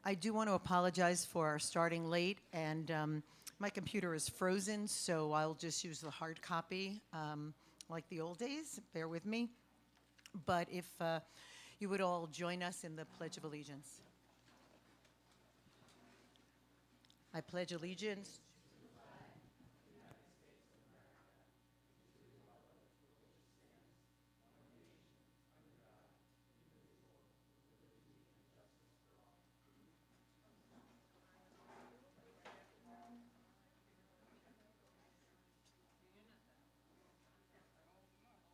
I do want to apologize for starting late, and my computer is frozen, so I'll just use the hard copy like the old days. Bear with me. But if you would all join us in the Pledge of Allegiance. I pledge allegiance.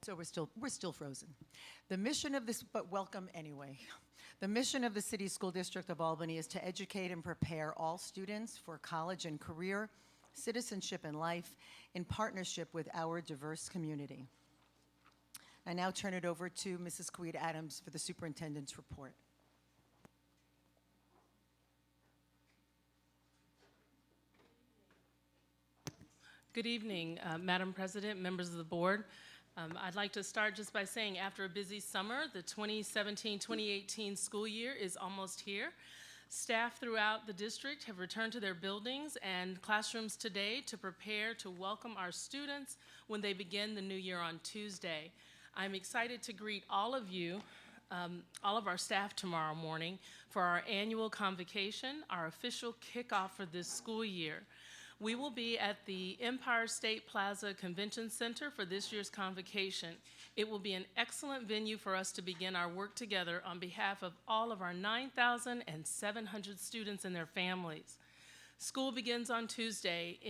So we're still frozen. The mission of this, but welcome anyway. The mission of the City School District of Albany is to educate and prepare all students for college and career, citizenship and life in partnership with our diverse community. I now turn it over to Mrs. Kawita Adams for the superintendent's report. Good evening, Madam President, members of the board. I'd like to start just by saying after a busy summer, the 2017-2018 school year is almost here. Staff throughout the district have returned to their buildings and classrooms today to prepare to welcome our students when they begin the new year on Tuesday. I'm excited to greet all of you, all of our staff tomorrow morning for our annual convocation, our official kickoff for this school year. We will be at the Empire State Plaza Convention Center for this year's convocation. It will be an excellent venue for us to begin our work together on behalf of all of our 9,700 students and their families. School begins on Tuesday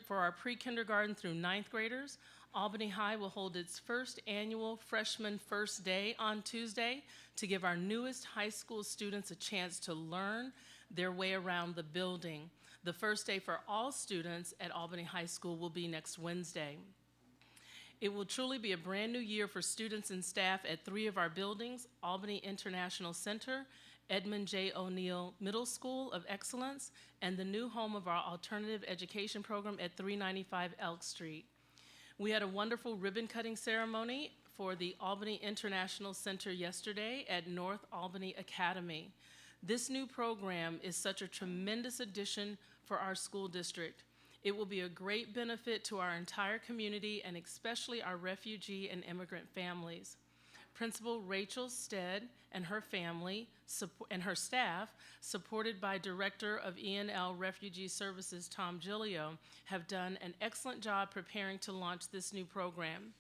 for our pre-kindergarten through 9th graders. Albany High will hold its first annual Freshman First Day on Tuesday to give our newest high school students a chance to learn their way around the building. The first day for all students at Albany High School will be next Wednesday. It will truly be a brand new year for students and staff at 3 of our buildings: Albany International Center, Edmund J. O'Neill Middle School of Excellence, and the new home of our alternative education program at 395 Elk Street. We had a wonderful ribbon cutting ceremony for the Albany International Center yesterday at North Albany Academy. This new program is such a tremendous addition for our school district. It will be a great benefit to our entire community and especially our refugee and immigrant families. Principal Rachel Stead and her family and her staff, supported by Director of ENL Refugee Services Tom Giglio, have done an excellent job preparing to launch this new program.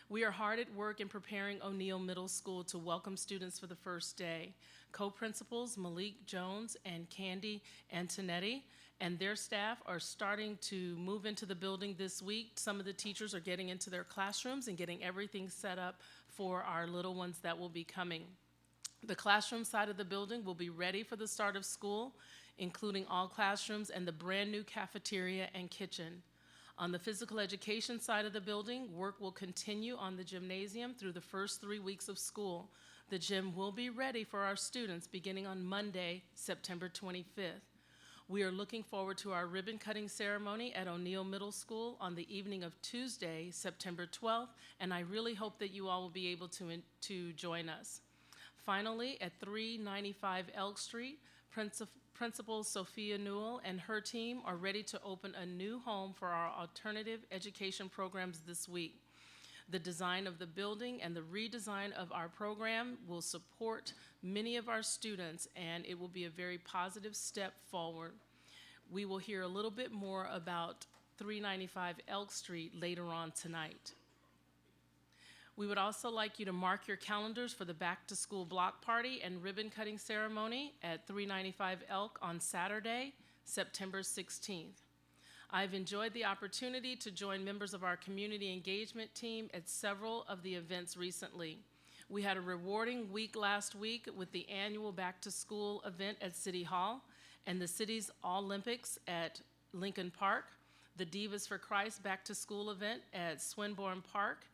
We are hard at work in preparing O'Neill Middle School to welcome students for the first day. Co-principals Malik Jones and Candy Antonetti and their staff are starting to move into the building this week. Some of the teachers are getting into their classrooms and getting everything set up for our little ones that will be coming. The classroom side of the building will be ready for the start of school, including all classrooms and the brand new cafeteria and kitchen. On the physical education side of the building, work will continue on the gymnasium through the first 3 weeks of school. The gym will be ready for our students beginning on Monday, September 25th. We are looking forward to our ribbon cutting ceremony at O'Neill Middle School on the evening of Tuesday, September 12th, and I really hope that you all will be able to join us. Finally, at 395 Elk Street, Principal Sophia Newell and her team are ready to open a new home for our alternative education programs this week. The design of the building and the redesign of our program will support many of our students, and it will be a very positive step forward. We will hear a little bit more about 395 Elk Street later on tonight. We would also like you to mark your calendars for the back-to-school block party and ribbon cutting ceremony at 395 Elk on Saturday, September 16th. I've enjoyed the opportunity to join members of our community engagement team at several of the events recently. We had a rewarding week last week with the annual back-to-school event at City Hall and the city's Olympics at Lincoln Park, the Divas for Christ back-to-school event at Swinburne Park,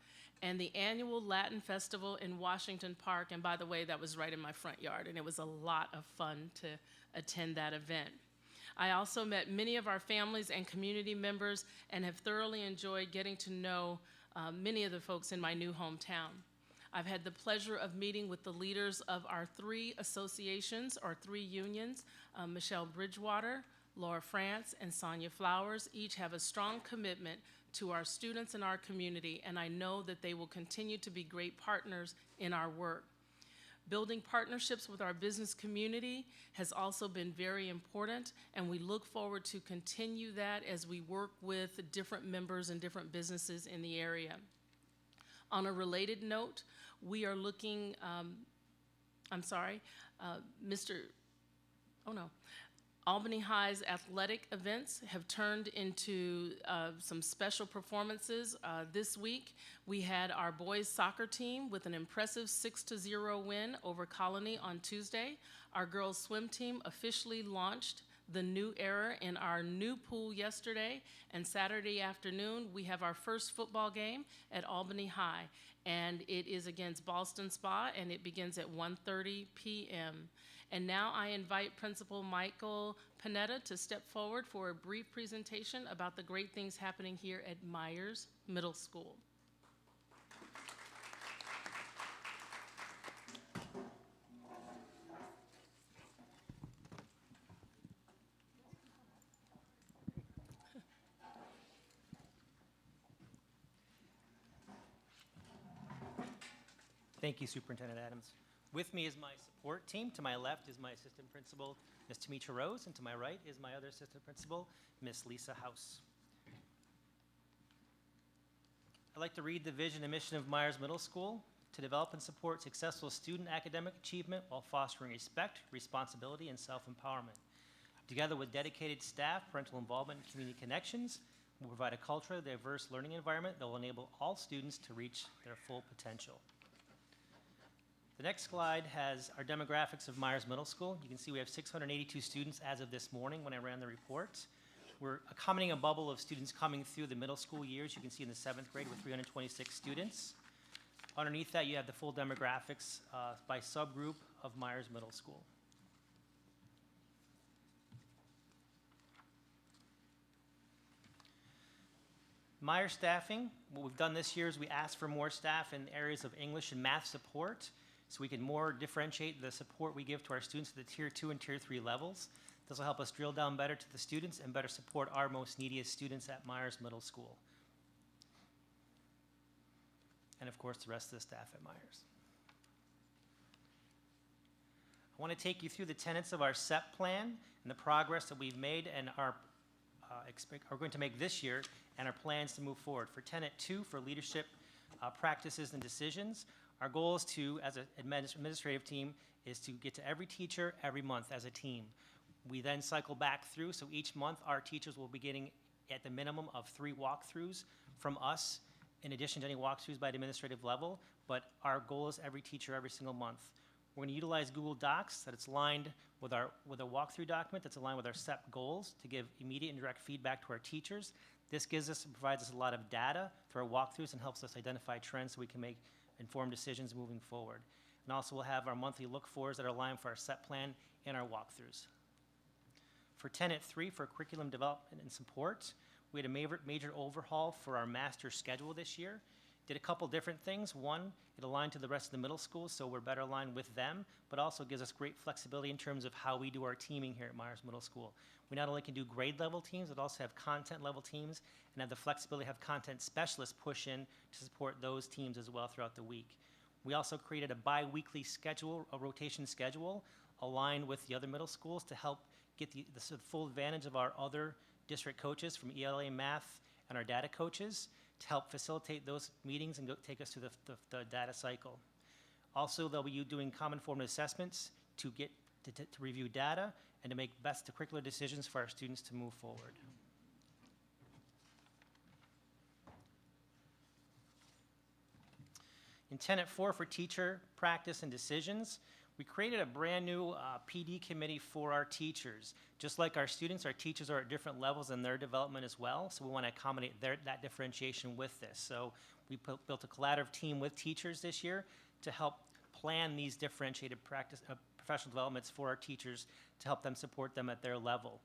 and the annual Latin Festival in Washington Park. And by the way, that was right in my front yard, and it was a lot of fun to attend that event. I also met many of our families and community members and have thoroughly enjoyed getting to know many of the folks in my new hometown. I've had the pleasure of meeting with the leaders of our 3 associations, or 3 unions. Michelle Bridgewater, Laura France, and Sonia Flowers each have a strong commitment to our students and our community, and I know that they will continue to be great partners in our work. Building partnerships with our business community has also been very important, and we look forward to continue that as we work with different members and different businesses in the area. On a related note, we are looking, Albany High's athletic events have turned into some special performances. This week, we had our boys soccer team with an impressive 6-0 win over Colony on Tuesday. Our girls swim team officially launched the new era in our new pool yesterday, and Saturday afternoon, we have our first football game at Albany High, and it is against Ballston Spa, and it begins at 1:30 p.m. And now I invite Principal Michael Panetta to step forward for a brief presentation about the great things happening here at Myers Middle School. Thank you, Superintendent Adams. With me is my support team. To my left is my assistant principal, Ms. Tamisha Rose, and to my right is my other assistant principal, Ms. Lisa House. I'd like to read the vision and mission of Myers Middle School: to develop and support successful student academic achievement while fostering respect, responsibility, and self-empowerment. Together with dedicated staff, parental involvement, and community connections, we'll provide a culturally diverse learning environment that will enable all students to reach their full potential. The next slide has our demographics of Myers Middle School. You can see we have 682 students as of this morning when I ran the report. We're accommodating a bubble of students coming through the middle school years. You can see in the 7th grade with 326 students. Underneath that, you have the full demographics by subgroup of Myers Middle School. Myers staffing, what we've done this year is we asked for more staff in areas of English and math support, so we can more differentiate the support we give to our students at the Tier 2 and Tier 3 levels. This will help us drill down better to the students and better support our most neediest students at Myers Middle School. And of course, the rest of the staff at Myers. I want to take you through the tenets of our SEP plan and the progress that we've made and are going to make this year, and our plans to move forward. For Tenet 2, for leadership practices and decisions, our goal is to, as an administrative team, is to get to every teacher every month as a team. We then cycle back through, so each month our teachers will be getting at the minimum of 3 walkthroughs from us, in addition to any walkthroughs by the administrative level, but our goal is every teacher every single month. We're going to utilize Google Docs that it's aligned with a walkthrough document that's aligned with our SEP goals to give immediate and direct feedback to our teachers. This provides us a lot of data through our walkthroughs and helps us identify trends so we can make informed decisions moving forward. And also we'll have our monthly look-fors that are aligned for our SEP plan and our walkthroughs. For Tenet 3, for curriculum development and support, we had a major overhaul for our master schedule this year. Did a couple different things. One, it aligned to the rest of the middle schools, so we're better aligned with them, but also gives us great flexibility in terms of how we do our teaming here at Myers Middle School. We not only can do grade level teams, but also have content level teams and have the flexibility to have content specialists push in to support those teams as well throughout the week. We also created a bi-weekly schedule, a rotation schedule, aligned with the other middle schools to help get the full advantage of our other district coaches from ELA Math and our data coaches to help facilitate those meetings and take us through the data cycle. Also, they'll be doing common formative assessments to review data and to make best curricular decisions for our students to move forward. In Tenet 4, for teacher practice and decisions, we created a brand new PD committee for our teachers. Just like our students, our teachers are at different levels in their development as well, so we want to accommodate that differentiation with this. So we built a collaborative team with teachers this year to help plan these differentiated professional developments for our teachers to help them support them at their level.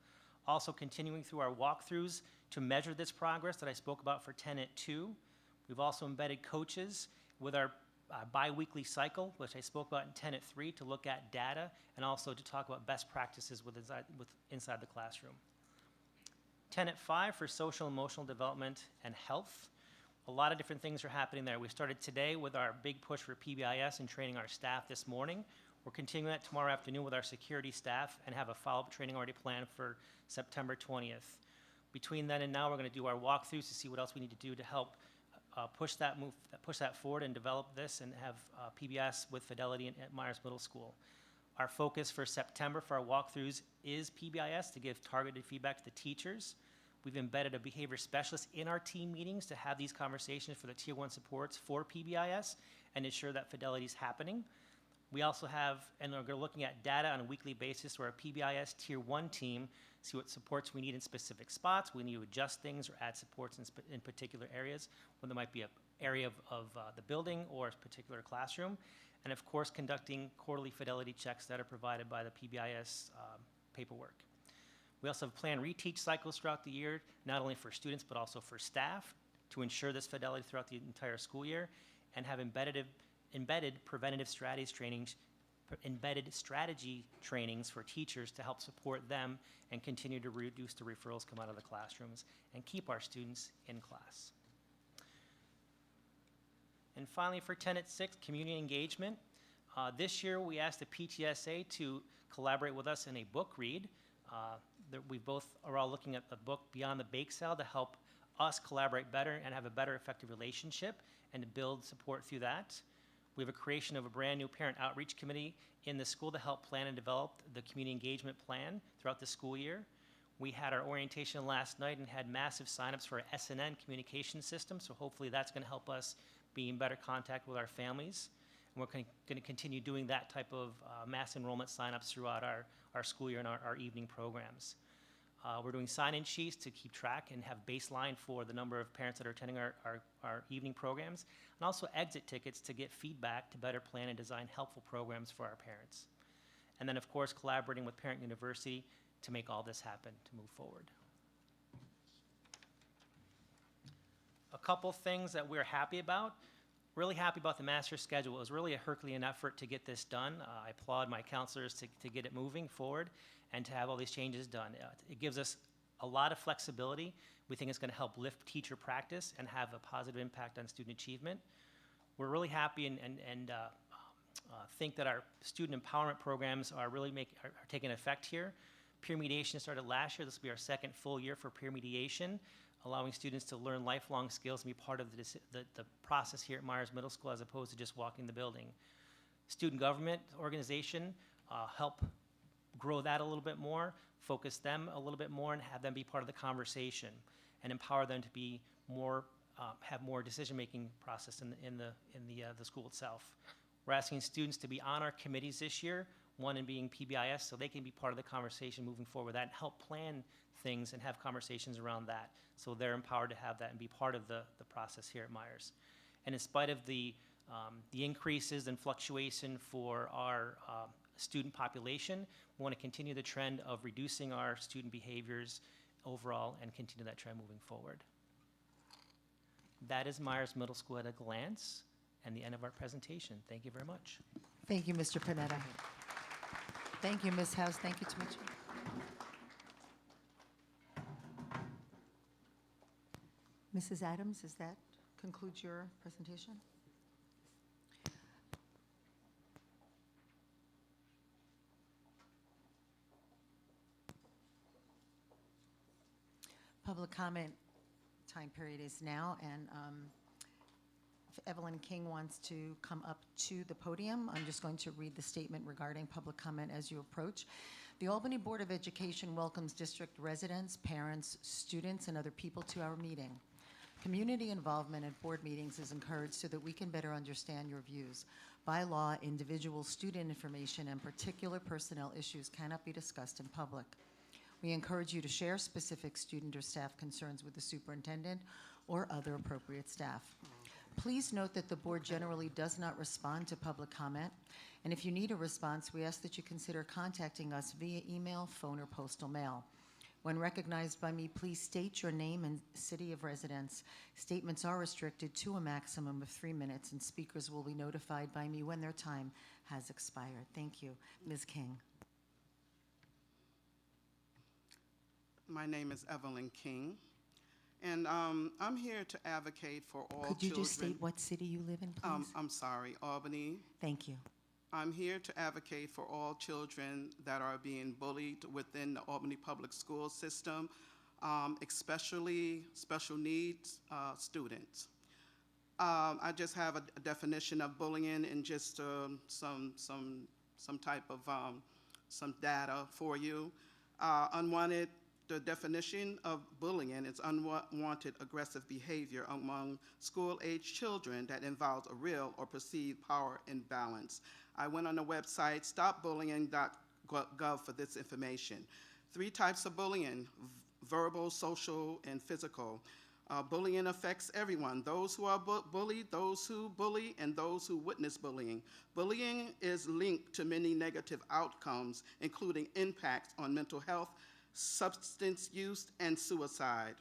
Also continuing through our walkthroughs to measure this progress that I spoke about for Tenet 2. We've also embedded coaches with our bi-weekly cycle, which I spoke about in Tenet 3, to look at data and also to talk about best practices inside the classroom. Tenet 5 for social and emotional development and health. A lot of different things are happening there. We started today with our big push for PBIS and training our staff this morning. We're continuing that tomorrow afternoon with our security staff and have a follow-up training already planned for September 20th. Between then and now, we're going to do our walkthroughs to see what else we need to do to help push that forward and develop this and have PBIS with fidelity at Myers Middle School. Our focus for September for our walkthroughs is PBIS to give targeted feedback to the teachers. We've embedded a behavior specialist in our team meetings to have these conversations for the Tier 1 supports for PBIS and ensure that fidelity is happening. We also have, and we're looking at data on a weekly basis where our PBIS Tier 1 team see what supports we need in specific spots. We need to adjust things or add supports in particular areas, when there might be an area of the building or a particular classroom. And of course, conducting quarterly fidelity checks that are provided by the PBIS paperwork. We also have planned reteach cycles throughout the year, not only for students, but also for staff to ensure this fidelity throughout the entire school year, and have embedded preventative strategies trainings, embedded strategy trainings for teachers to help support them and continue to reduce the referrals come out of the classrooms and keep our students in class. And finally, for Tenet 6, community engagement. This year, we asked the PTSA to collaborate with us in a book read. We both are all looking at the book Beyond the Bake Sale to help us collaborate better and have a better effective relationship and to build support through that. We have a creation of a brand new parent outreach committee in the school to help plan and develop the community engagement plan throughout the school year. We had our orientation last night and had massive signups for our SNN communication system, so hopefully that's going to help us be in better contact with our families. And we're going to continue doing that type of mass enrollment signups throughout our school year and our evening programs. We're doing sign-in sheets to keep track and have baseline for the number of parents that are attending our evening programs, and also exit tickets to get feedback to better plan and design helpful programs for our parents. And then, of course, collaborating with Parent University to make all this happen, to move forward. A couple things that we're happy about. Really happy about the master schedule. It was really a Herculean effort to get this done. I applaud my counselors to get it moving forward and to have all these changes done. It gives us a lot of flexibility. We think it's going to help lift teacher practice and have a positive impact on student achievement. We're really happy and think that our student empowerment programs are really are taking effect here. Peer mediation started last year. This will be our second full year for peer mediation, allowing students to learn lifelong skills and be part of the process here at Myers Middle School as opposed to just walking the building. Student government organization, help grow that a little bit more, focus them a little bit more, and have them be part of the conversation, and empower them to be more, have more decision-making process in the school itself. We're asking students to be on our committees this year, one in being PBIS, so they can be part of the conversation moving forward with that and help plan things and have conversations around that. So they're empowered to have that and be part of the process here at Myers. And in spite of the increases and fluctuation for our student population, we want to continue the trend of reducing our student behaviors overall and continue that trend moving forward. That is Myers Middle School at a glance and the end of our presentation. Thank you very much. Thank you, Mr. Panetta. Thank you, Ms. House. Thank you to Mitchell. Mrs. Adams, does that conclude your presentation? Public comment time period is now, and if Evelyn King wants to come up to the podium, I'm just going to read the statement regarding public comment as you approach. The Albany Board of Education welcomes district residents, parents, students, and other people to our meeting. Community involvement at board meetings is encouraged so that we can better understand your views. By law, individual student information and particular personnel issues cannot be discussed in public. We encourage you to share specific student or staff concerns with the superintendent or other appropriate staff. Please note that the board generally does not respond to public comment, and if you need a response, we ask that you consider contacting us via email, phone, or postal mail. When recognized by me, please state your name and city of residence. Statements are restricted to a maximum of 3 minutes, and speakers will be notified by me when their time has expired. Thank you. Ms. King. My name is Evelyn King, and I'm here to advocate for all children. Could you just state what city you live in, please? I'm sorry, Albany. Thank you. I'm here to advocate for all children that are being bullied within the Albany Public School system, especially special needs students. I just have a definition of bullying and just some type of some data for you. The definition of bullying is unwanted aggressive behavior among school-age children that involves a real or perceived power imbalance. I went on the website stopbullying.gov for this information. 3 types of bullying: verbal, social, and physical. Bullying affects everyone: those who are bullied, those who bully, and those who witness bullying. Bullying is linked to many negative outcomes, including impacts on mental health, substance use, and suicide.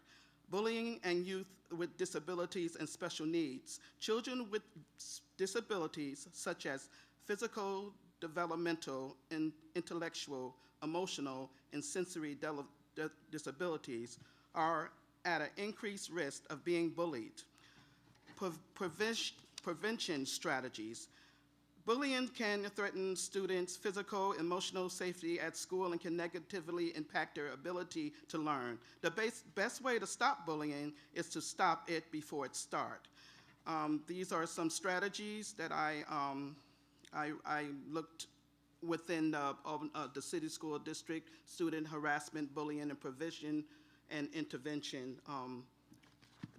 Bullying and youth with disabilities and special needs. Children with disabilities such as physical, developmental, and intellectual, emotional, and sensory disabilities are at an increased risk of being bullied. Prevention strategies. Bullying can threaten students' physical, emotional safety at school and can negatively impact their ability to learn. The best way to stop bullying is to stop it before it starts. These are some strategies that I looked within the city school district: student harassment, bullying, and prevention and intervention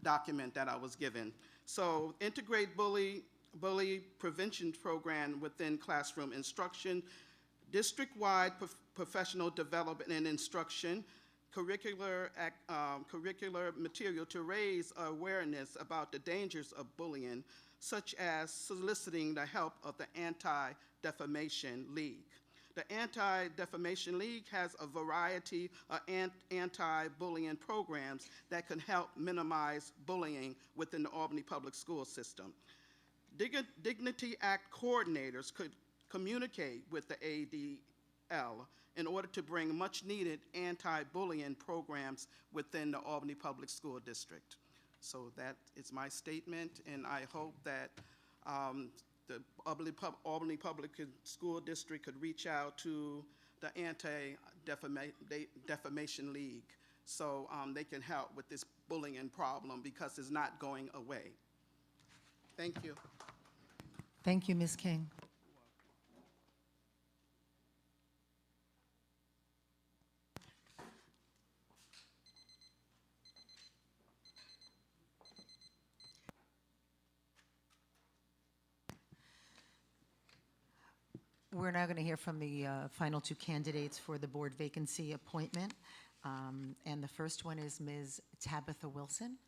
document that I was given. So integrate bully prevention program within classroom instruction, district-wide professional development and instruction, curricular material to raise awareness about the dangers of bullying, such as soliciting the help of the Anti-Defamation League. The Anti-Defamation League has a variety of anti-bullying programs that can help minimize bullying within the Albany Public School system. Dignity Act coordinators could communicate with the ADL in order to bring much-needed anti-bullying programs within the Albany Public School District. So that is my statement, and I hope that the Albany Public School District could reach out to the Anti-Defamation League so they can help with this bullying problem, because it's not going away. Thank you. Thank you, Ms. King. We're now going to hear from the final 2 candidates for the board vacancy appointment. And the first one is Ms. Tabitha Wilson.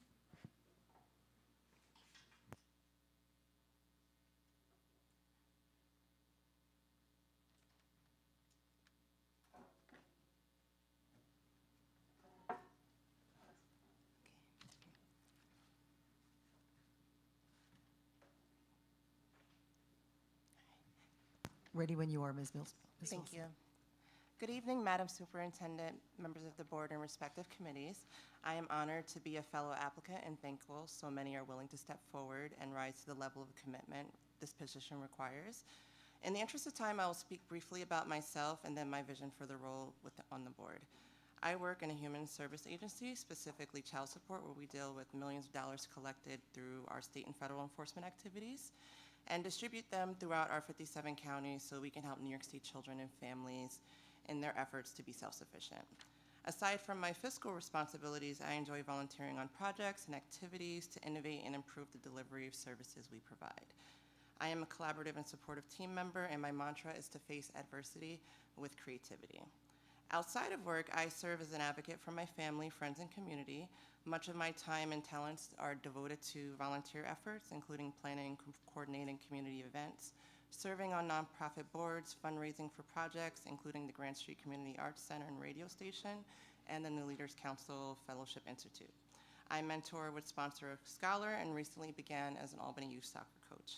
Ready when you are, Ms. Mills. Thank you. Good evening, Madam Superintendent, members of the board, and respective committees. I am honored to be a fellow applicant and thankful so many are willing to step forward and rise to the level of commitment this position requires. In the interest of time, I will speak briefly about myself and then my vision for the role on the board. I work in a human service agency, specifically child support, where we deal with millions of dollars collected through our state and federal enforcement activities, and distribute them throughout our 57 counties so we can help New York State children and families in their efforts to be self-sufficient. Aside from my fiscal responsibilities, I enjoy volunteering on projects and activities to innovate and improve the delivery of services we provide. I am a collaborative and supportive team member, and my mantra is to face adversity with creativity. Outside of work, I serve as an advocate for my family, friends, and community. Much of my time and talents are devoted to volunteer efforts, including planning and coordinating community events, serving on nonprofit boards, fundraising for projects, including the Grant Street Community Arts Center and radio station, and the New Leaders Council Fellowship Institute. I mentor with Sponsor a Scholar and recently began as an Albany youth soccer coach.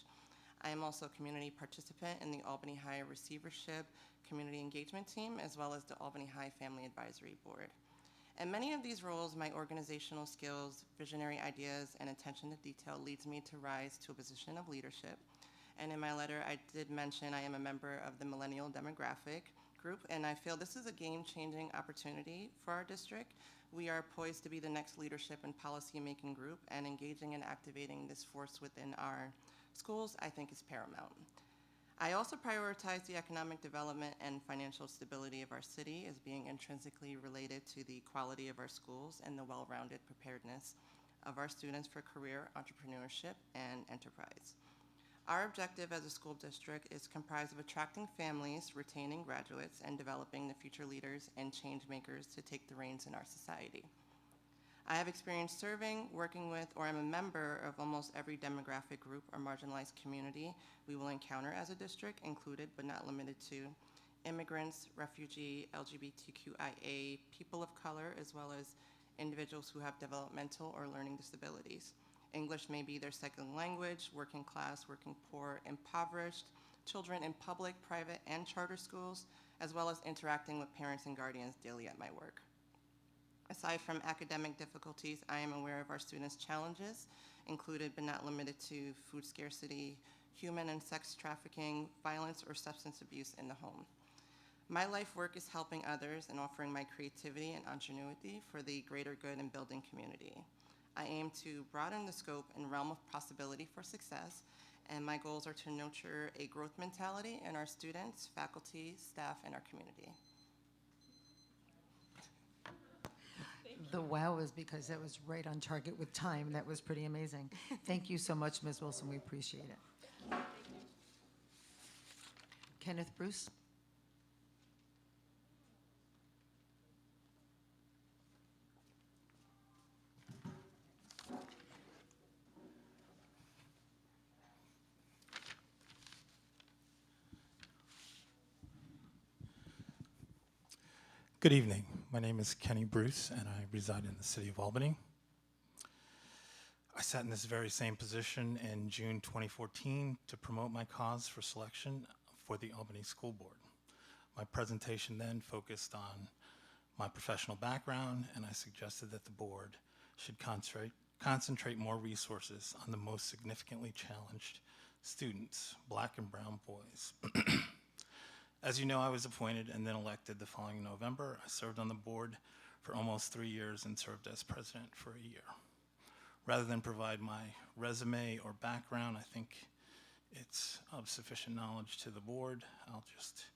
I am also a community participant in the Albany High Receivership Community Engagement Team, as well as the Albany High Family Advisory Board. In many of these roles, my organizational skills, visionary ideas, and attention to detail leads me to rise to a position of leadership. And in my letter, I did mention I am a member of the millennial demographic group, and I feel this is a game-changing opportunity for our district. We are poised to be the next leadership and policy-making group, and engaging and activating this force within our schools, I think, is paramount. I also prioritize the economic development and financial stability of our city as being intrinsically related to the quality of our schools and the well-rounded preparedness of our students for career, entrepreneurship, and enterprise. Our objective as a school district is comprised of attracting families, retaining graduates, and developing the future leaders and change makers to take the reins in our society. I have experience serving, working with, or am a member of almost every demographic group or marginalized community we will encounter as a district, included but not limited to immigrants, refugee, LGBTQIA, people of color, as well as individuals who have developmental or learning disabilities. English may be their second language, working class, working poor, impoverished, children in public, private, and charter schools, as well as interacting with parents and guardians daily at my work. Aside from academic difficulties, I am aware of our students' challenges, included but not limited to food scarcity, human and sex trafficking, violence, or substance abuse in the home. My life work is helping others and offering my creativity and ingenuity for the greater good and building community. I aim to broaden the scope and realm of possibility for success, and my goals are to nurture a growth mentality in our students, faculty, staff, and our community. The wow is because that was right on target with time. That was pretty amazing. Thank you so much, Ms. Wilson. We appreciate it. Kenneth Bruce. Good evening. My name is Kenny Bruce, and I reside in the city of Albany. I sat in this very same position in June 2014 to promote my cause for selection for the Albany School Board. My presentation then focused on my professional background, and I suggested that the board should concentrate more resources on the most significantly challenged students, Black and brown boys. As you know, I was appointed and then elected the following November. I served on the board for almost 3 years and served as president for a year. Rather than provide my resume or background, I think it's of sufficient knowledge to the board. I'll just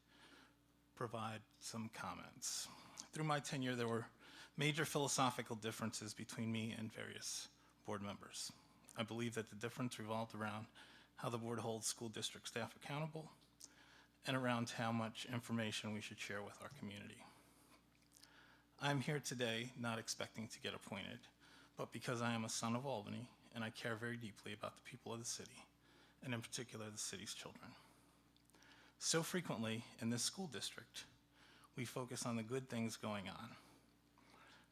provide some comments. Through my tenure, there were major philosophical differences between me and various board members. I believe that the difference revolved around how the board holds school district staff accountable and around how much information we should share with our community. I'm here today not expecting to get appointed, but because I am a son of Albany and I care very deeply about the people of the city, and in particular the city's children. So frequently in this school district, we focus on the good things going on,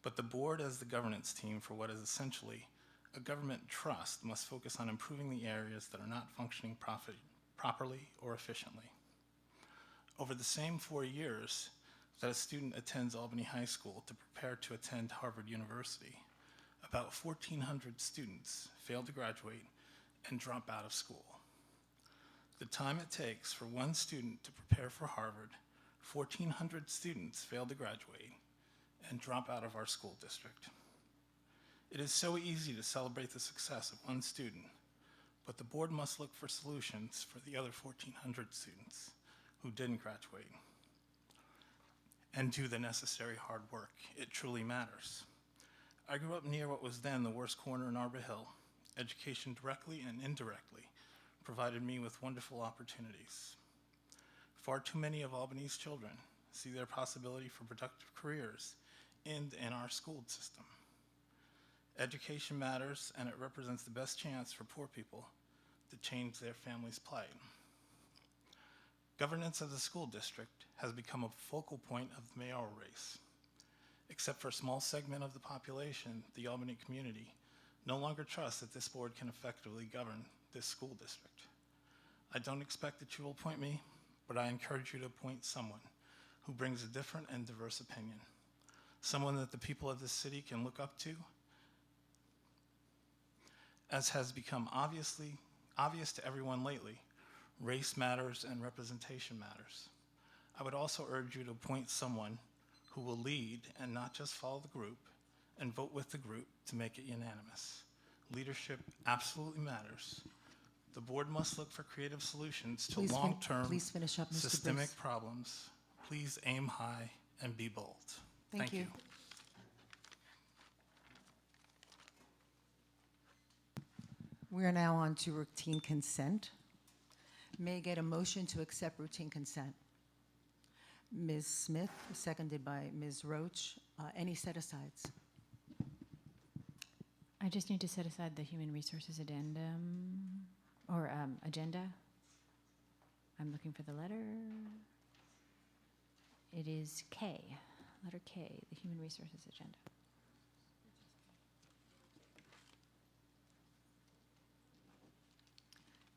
but the board as the governance team for what is essentially a government trust must focus on improving the areas that are not functioning properly or efficiently. Over the same 4 years that a student attends Albany High School to prepare to attend Harvard University, about 1,400 students fail to graduate and drop out of school. The time it takes for one student to prepare for Harvard, 1,400 students fail to graduate and drop out of our school district. It is so easy to celebrate the success of one student, but the board must look for solutions for the other 1,400 students who didn't graduate and do the necessary hard work. It truly matters. I grew up near what was then the worst corner in Arbor Hill. Education directly and indirectly provided me with wonderful opportunities. Far too many of Albany's children see their possibility for productive careers in our school system. Education matters, and it represents the best chance for poor people to change their family's plight. Governance of the school district has become a focal point of the mayoral race. Except for a small segment of the population, the Albany community no longer trusts that this board can effectively govern this school district. I don't expect that you will appoint me, but I encourage you to appoint someone who brings a different and diverse opinion, someone that the people of this city can look up to. As has become obvious to everyone lately, race matters and representation matters. I would also urge you to appoint someone who will lead and not just follow the group and vote with the group to make it unanimous. Leadership absolutely matters. The board must look for creative solutions to long-term Please finish up, Mr. systemic Bruce. problems. Please aim high and be bold. Thank you. We are now on to routine consent. May I get a motion to accept routine consent? Ms. Smith, seconded by Ms. Roach. Any set-asides? I just need to set aside the human resources addendum, or agenda. I'm looking for the letter. It is K, letter K, the human resources agenda.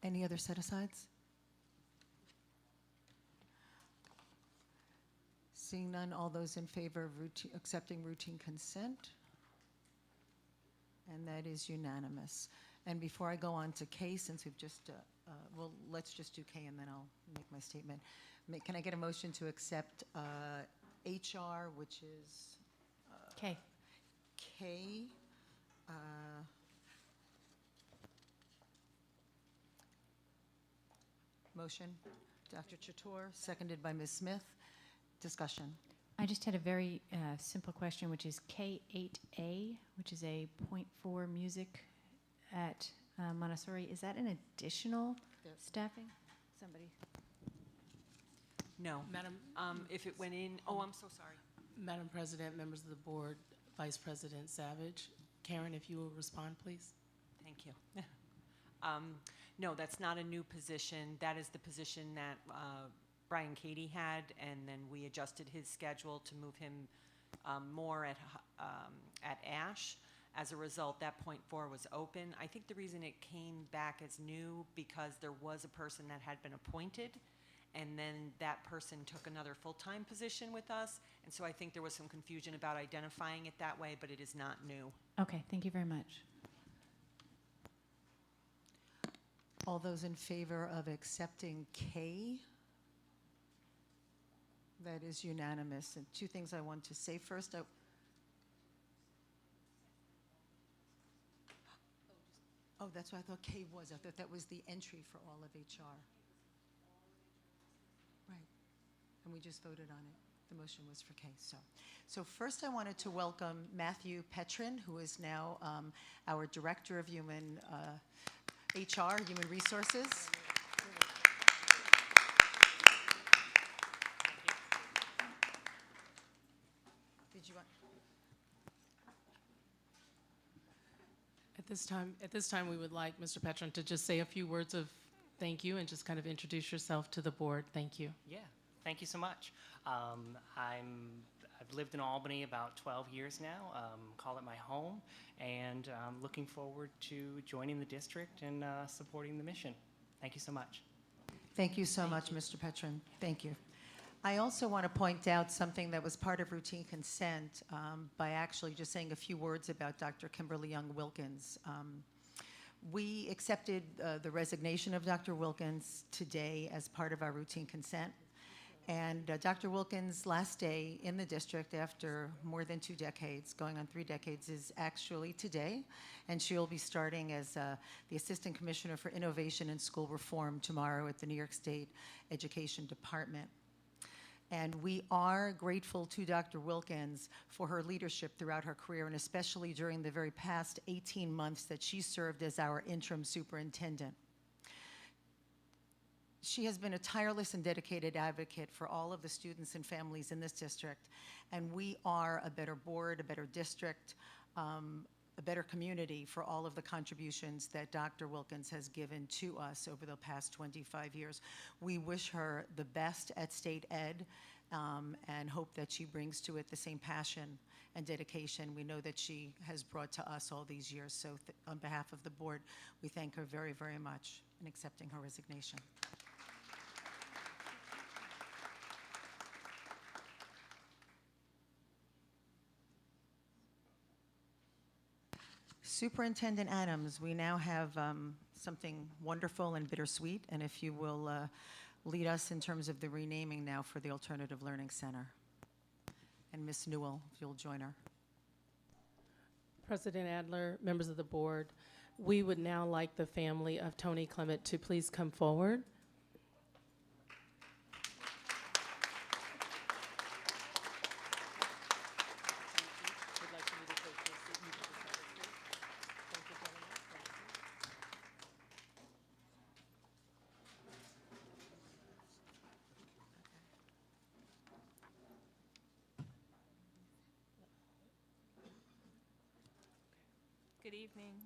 Any other set-asides? Seeing none, all those in favor of accepting routine consent? And that is unanimous. And before I go on to K, since we've just, well, let's just do K and then I'll make my statement. Can I get a motion to accept HR, which is K. K? Motion, Dr. Chator, seconded by Ms. Smith. Discussion. I just had a very simple question, which is K8A, which is a .4 music at Montessori. Is that an additional staffing? Somebody? No. Madam, If it went in, oh, I'm so sorry. Madam President, members of the board, Vice President Savage. Karen, if you will respond, please. Thank you. No, that's not a new position. That is the position that Brian Cady had, and then we adjusted his schedule to move him more at Ash. As a result, that .4 was open. I think the reason it came back as new because there was a person that had been appointed, and then that person took another full-time position with us, and so I think there was some confusion about identifying it that way, but it is not new. Okay, thank you very much. All those in favor of accepting K? That is unanimous. And two things I want to say first. Oh, that's what I thought K was. I thought that was the entry for all of HR. Right. And we just voted on it. The motion was for K. So first I wanted to welcome Matthew Petrin, who is now our Director of Human HR, Human Resources. Did you want? At this time, we would like Mr. Petron to just say a few words of thank you and just kind of introduce yourself to the board. Thank you. Yeah, thank you so much. I've lived in Albany about 12 years now, call it my home, and I'm looking forward to joining the district and supporting the mission. Thank you so much. Thank you so much, Mr. Petrin. Thank you. I also want to point out something that was part of routine consent by actually just saying a few words about Dr. Kimberly Young Wilkins. We accepted the resignation of Dr. Wilkins today as part of our routine consent. And Dr. Wilkins' last day in the district after more than 2 decades, going on 3 decades, is actually today. And she'll be starting as the Assistant Commissioner for Innovation and School Reform tomorrow at the New York State Education Department. And we are grateful to Dr. Wilkins for her leadership throughout her career, and especially during the very past 18 months that she served as our interim superintendent. She has been a tireless and dedicated advocate for all of the students and families in this district, and we are a better board, a better district, a better community for all of the contributions that Dr. Wilkins has given to us over the past 25 years. We wish her the best at State Ed and hope that she brings to it the same passion and dedication we know that she has brought to us all these years. So on behalf of the board, we thank her very, very much in accepting her resignation. Superintendent Adams, we now have something wonderful and bittersweet, and if you will lead us in terms of the renaming now for the Alternative Learning Center. And Ms. Newell, if you'll join her. President Adler, members of the board, we would now like the family of Tony Clement to please come forward. Good evening.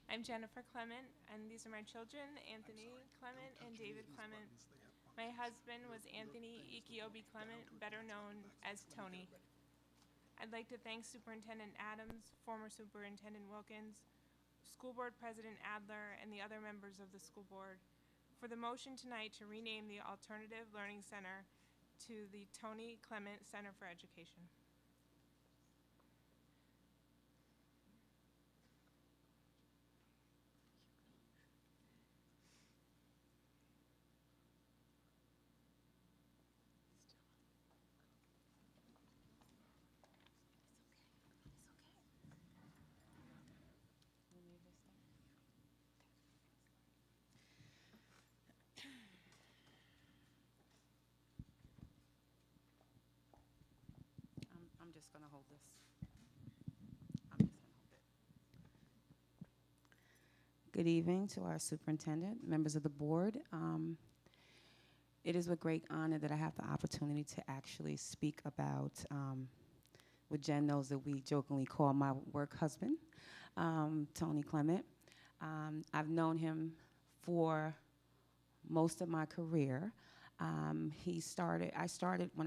I'm Jennifer Clement, and these are my children, Anthony Clement and David Clement. My husband was Anthony Ikiobi Clement, better known as Tony. I'd like to thank Superintendent Adams, former Superintendent Wilkins, School Board President Adler, and the other members of the school board for the motion tonight to rename the Alternative Learning Center to the Tony Clement Center for Education. I'm just going to hold this. I'm just going to hold it. Good evening to our superintendent, members of the board. It is with great honor that I have the opportunity to actually speak about what Jen knows that we jokingly call my work husband, Tony Clement. I've known him for most of my career. When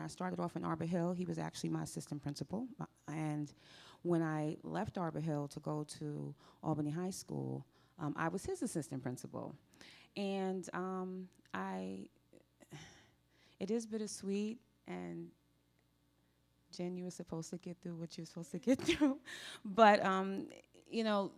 I started off in Arbor Hill, he was actually my assistant principal. And when I left Arbor Hill to go to Albany High School, I was his assistant principal. And it is bittersweet, and Jen, you were supposed to get through what you're supposed to get through. But, you know,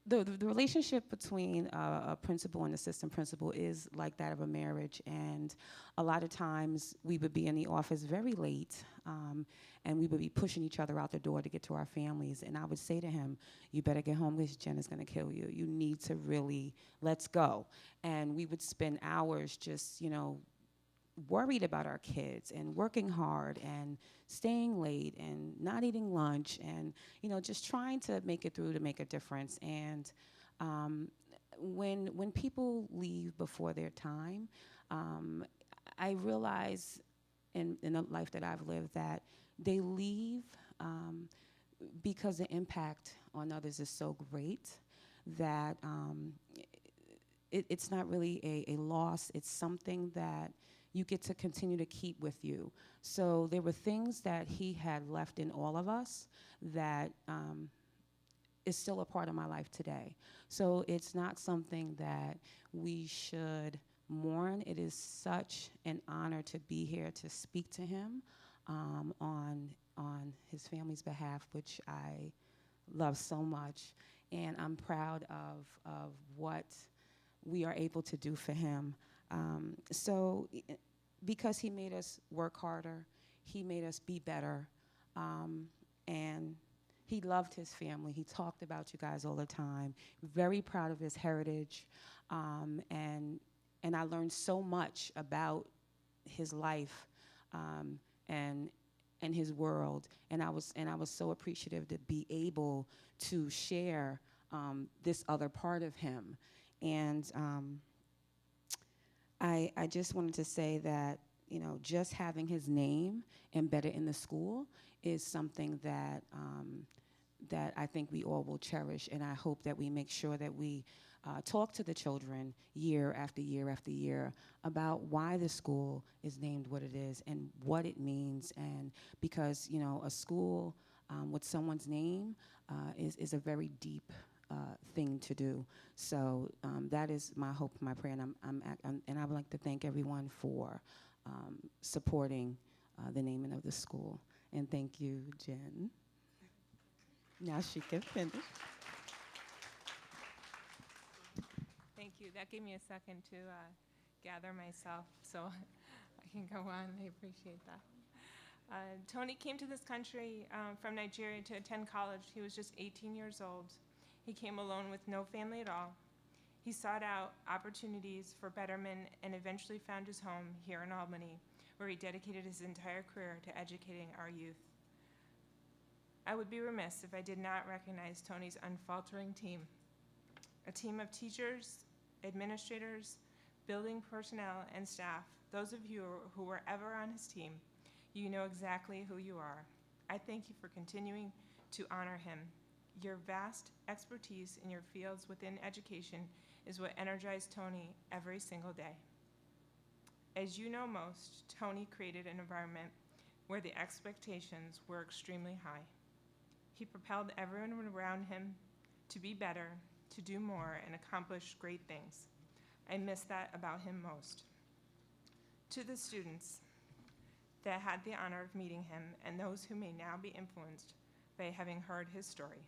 the relationship between a principal and assistant principal is like that of a marriage, and a lot of times we would be in the office very late, and we would be pushing each other out the door to get to our families, and I would say to him, you better get home because Jen is going to kill you. You need to really, let's go. And we would spend hours just, you know, worried about our kids and working hard and staying late and not eating lunch and, you know, just trying to make it through to make a difference. And when people leave before their time, I realize in the life that I've lived that they leave because the impact on others is so great that it's not really a loss. It's something that you get to continue to keep with you. So there were things that he had left in all of us that is still a part of my life today. So it's not something that we should mourn. It is such an honor to be here to speak to him on his family's behalf, which I love so much. And I'm proud of what we are able to do for him. So because he made us work harder, he made us be better, and he loved his family. He talked about you guys all the time. Very proud of his heritage, and I learned so much about his life and his world. And I was so appreciative to be able to share this other part of him. And I just wanted to say that, you know, just having his name embedded in the school is something that that I think we all will cherish, and I hope that we make sure that we talk to the children year after year after year about why the school is named what it is and what it means. And because, you know, a school with someone's name is a very deep thing to do. So that is my hope, my prayer, and and I would like to thank everyone for supporting the naming of the school. And thank you, Jen. Now she can finish. Thank you. That gave me a second to gather myself so I can go on. I appreciate that. Tony came to this country from Nigeria to attend college. He was just 18 years old. He came alone with no family at all. He sought out opportunities for betterment and eventually found his home here in Albany, where he dedicated his entire career to educating our youth. I would be remiss if I did not recognize Tony's unfaltering team, a team of teachers, administrators, building personnel, and staff. Those of you who were ever on his team, you know exactly who you are. I thank you for continuing to honor him. Your vast expertise in your fields within education is what energized Tony every single day. As you know most, Tony created an environment where the expectations were extremely high. He propelled everyone around him to be better, to do more, and accomplish great things. I miss that about him most. To the students that had the honor of meeting him and those who may now be influenced by having heard his story,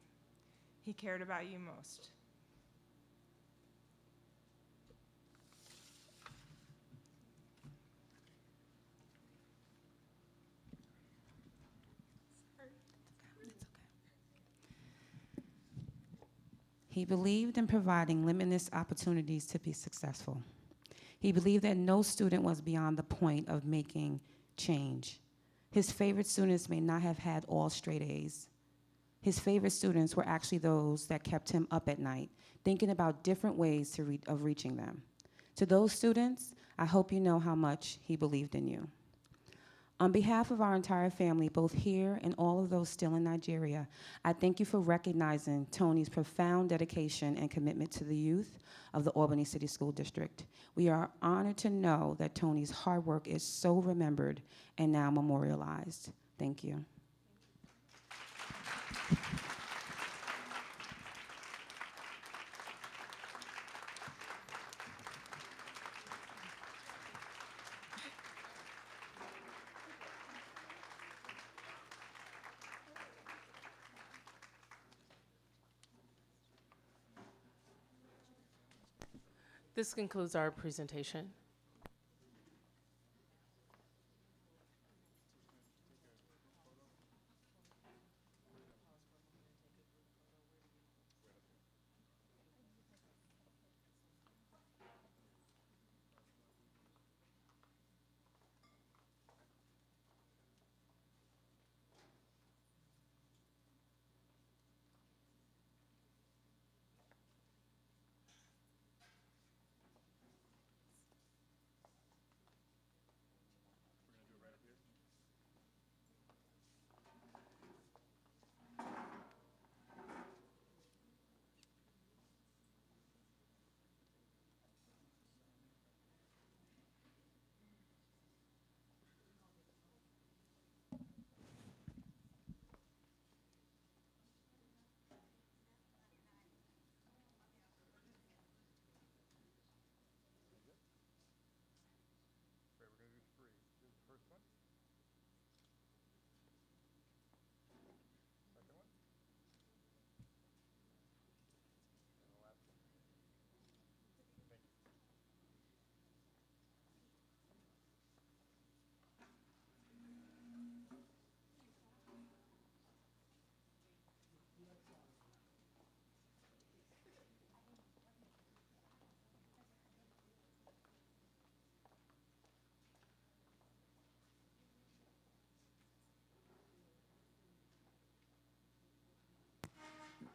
he cared about you most. He believed in providing limitless opportunities to be successful. He believed that no student was beyond the point of making change. His favorite students may not have had all straight A's. His favorite students were actually those that kept him up at night, thinking about different ways of reaching them. To those students, I hope you know how much he believed in you. On behalf of our entire family, both here and all of those still in Nigeria, I thank you for recognizing Tony's profound dedication and commitment to the youth of the Albany City School District. We are honored to know that Tony's hard work is so remembered and now memorialized. Thank you. This concludes our presentation.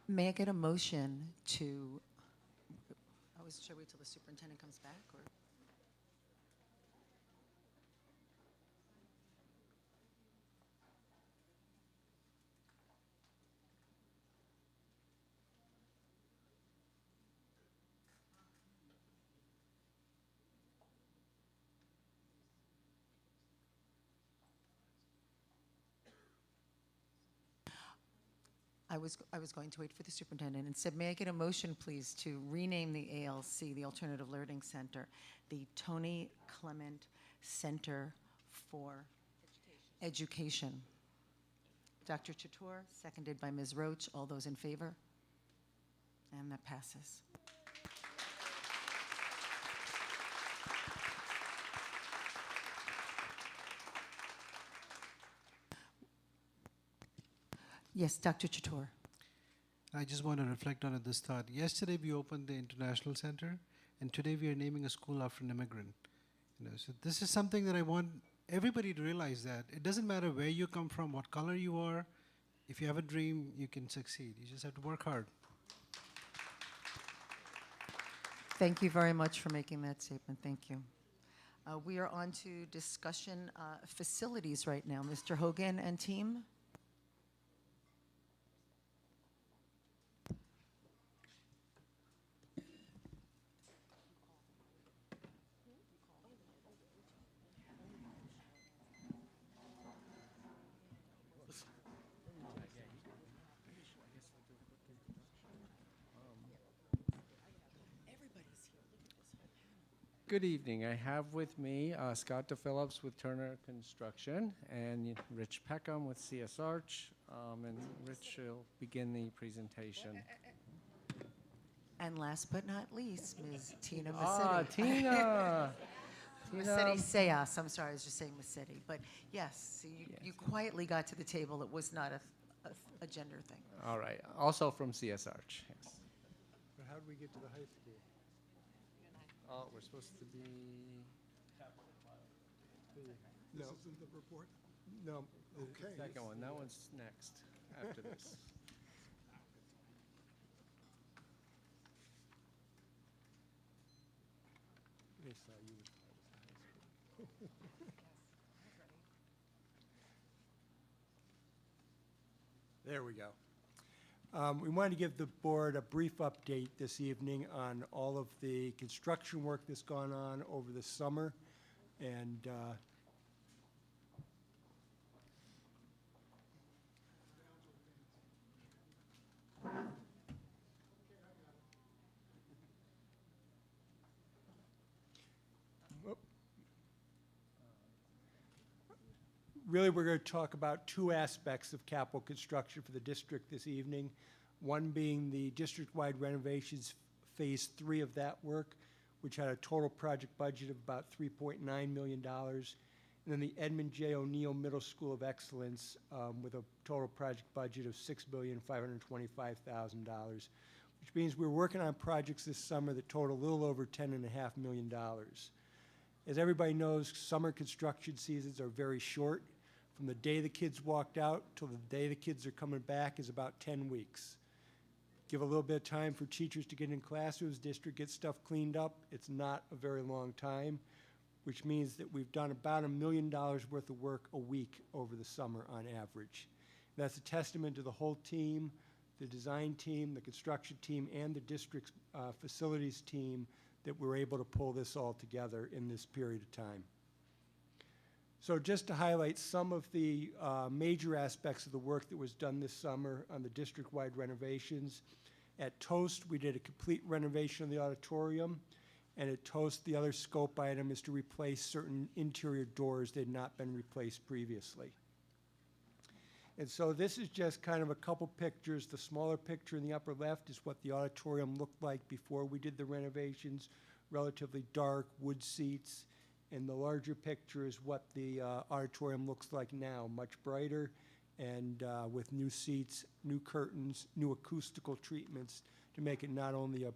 May I get a motion to, should I wait till the superintendent comes back, or? I was going to wait for the superintendent and said, may I get a motion, please, to rename the ALC, the Alternative Learning Center, the Tony Clement Center for Education. Dr. Chatur, seconded by Ms. Roach. All those in favor? And that passes. Yes, Dr. Chatur. I just want to reflect on it this thought. Yesterday we opened the International Center, and today we are naming a school after an immigrant. So this is something that I want everybody to realize, that it doesn't matter where you come from, what color you are. If you have a dream, you can succeed. You just have to work hard. Thank you very much for making that statement. Thank you. We are on to discussion facilities right now. Mr. Hogan and team. Good evening. I have with me Scott DePhillips with Turner Construction and Rich Peckham with CS Arch. And Rich will begin the presentation. And last but not least, Ms. Tina Massetti. Ah, Tina! Massetti Sayas. I'm sorry, I was just saying Massetti. But yes, so you quietly got to the table. It was not a gender thing. All right. Also from CS Arch. Yes. But how did we get to the high school? Oh, we're supposed to be. No. This isn't the report? No. Okay. Second one. That one's next after this. They saw you as part of the high school. There we go. We wanted to give the board a brief update this evening on all of the construction work that's gone on over the summer. And really, we're going to talk about two aspects of capital construction for the district this evening. One being the district-wide renovations, phase 3 of that work, which had a total project budget of about $3.9 million. And then the Edmund J. O'Neill Middle School of Excellence with a total project budget of $6,525,000, which means we're working on projects this summer that total a little over $10.5 million. As everybody knows, summer construction seasons are very short. From the day the kids walked out till the day the kids are coming back is about 10 weeks. Give a little bit of time for teachers to get in classrooms, district gets stuff cleaned up. It's not a very long time, which means that we've done about $1 million worth of work a week over the summer on average. That's a testament to the whole team, the design team, the construction team, and the district's facilities team that we're able to pull this all together in this period of time. So just to highlight some of the major aspects of the work that was done this summer on the district-wide renovations. At Toast, we did a complete renovation of the auditorium, and at Toast, the other scope item is to replace certain interior doors that had not been replaced previously. And so this is just kind of a couple pictures. The smaller picture in the upper left is what the auditorium looked like before we did the renovations, relatively dark wood seats. And the larger picture is what the auditorium looks like now, much brighter and with new seats, new curtains, new acoustical treatments to make it not only an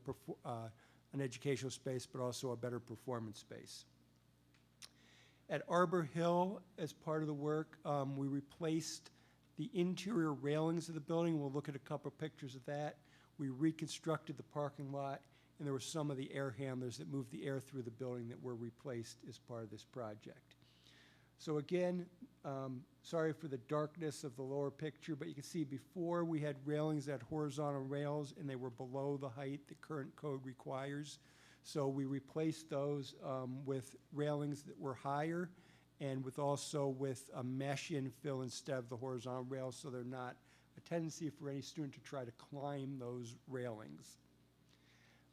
educational space, but also a better performance space. At Arbor Hill, as part of the work, we replaced the interior railings of the building. We'll look at a couple of pictures of that. We reconstructed the parking lot, and there were some of the air handlers that moved the air through the building that were replaced as part of this project. So again, sorry for the darkness of the lower picture, but you can see before we had railings that had horizontal rails, and they were below the height the current code requires. So we replaced those with railings that were higher, and with also with a mesh infill instead of the horizontal rails, so they're not a tendency for any student to try to climb those railings.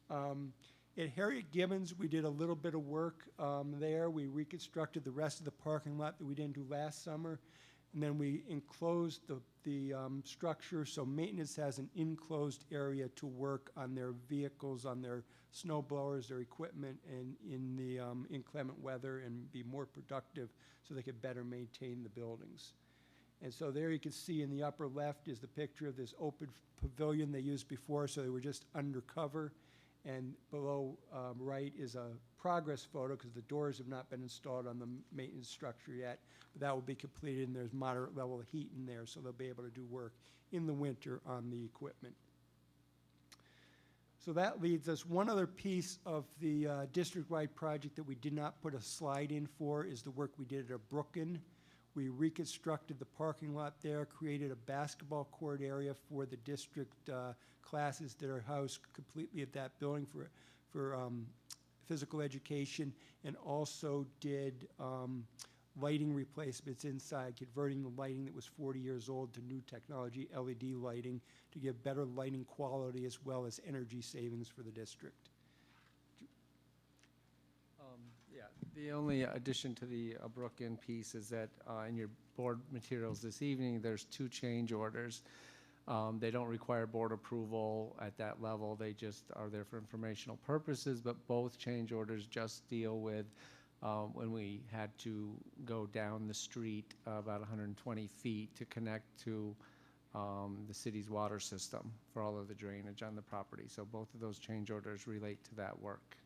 At Harriet Gibbons, we did a little bit of work there. We reconstructed the rest of the parking lot that we didn't do last summer. And then we enclosed the structure, so maintenance has an enclosed area to work on their vehicles, on their snow blowers, their equipment, and in the inclement weather, and be more productive so they could better maintain the buildings. And so there you can see in the upper left is the picture of this open pavilion they used before, so they were just undercover. And below right is a progress photo, because the doors have not been installed on the maintenance structure yet. But that will be completed, and there's moderate level of heat in there, so they'll be able to do work in the winter on the equipment. So that leads us, one other piece of the district-wide project that we did not put a slide in for is the work we did at Brooklyn. We reconstructed the parking lot there, created a basketball court area for the district classes that are housed completely at that building for physical education, and also did lighting replacements inside, converting the lighting that was 40 years old to new technology LED lighting to give better lighting quality as well as energy savings for the district. Yeah, the only addition to the Brooklyn piece is that in your board materials this evening, there's 2 change orders. They don't require board approval at that level. They just are there for informational purposes, but both change orders just deal with when we had to go down the street about 120 feet to connect to the city's water system for all of the drainage on the property. So both of those change orders relate to that work.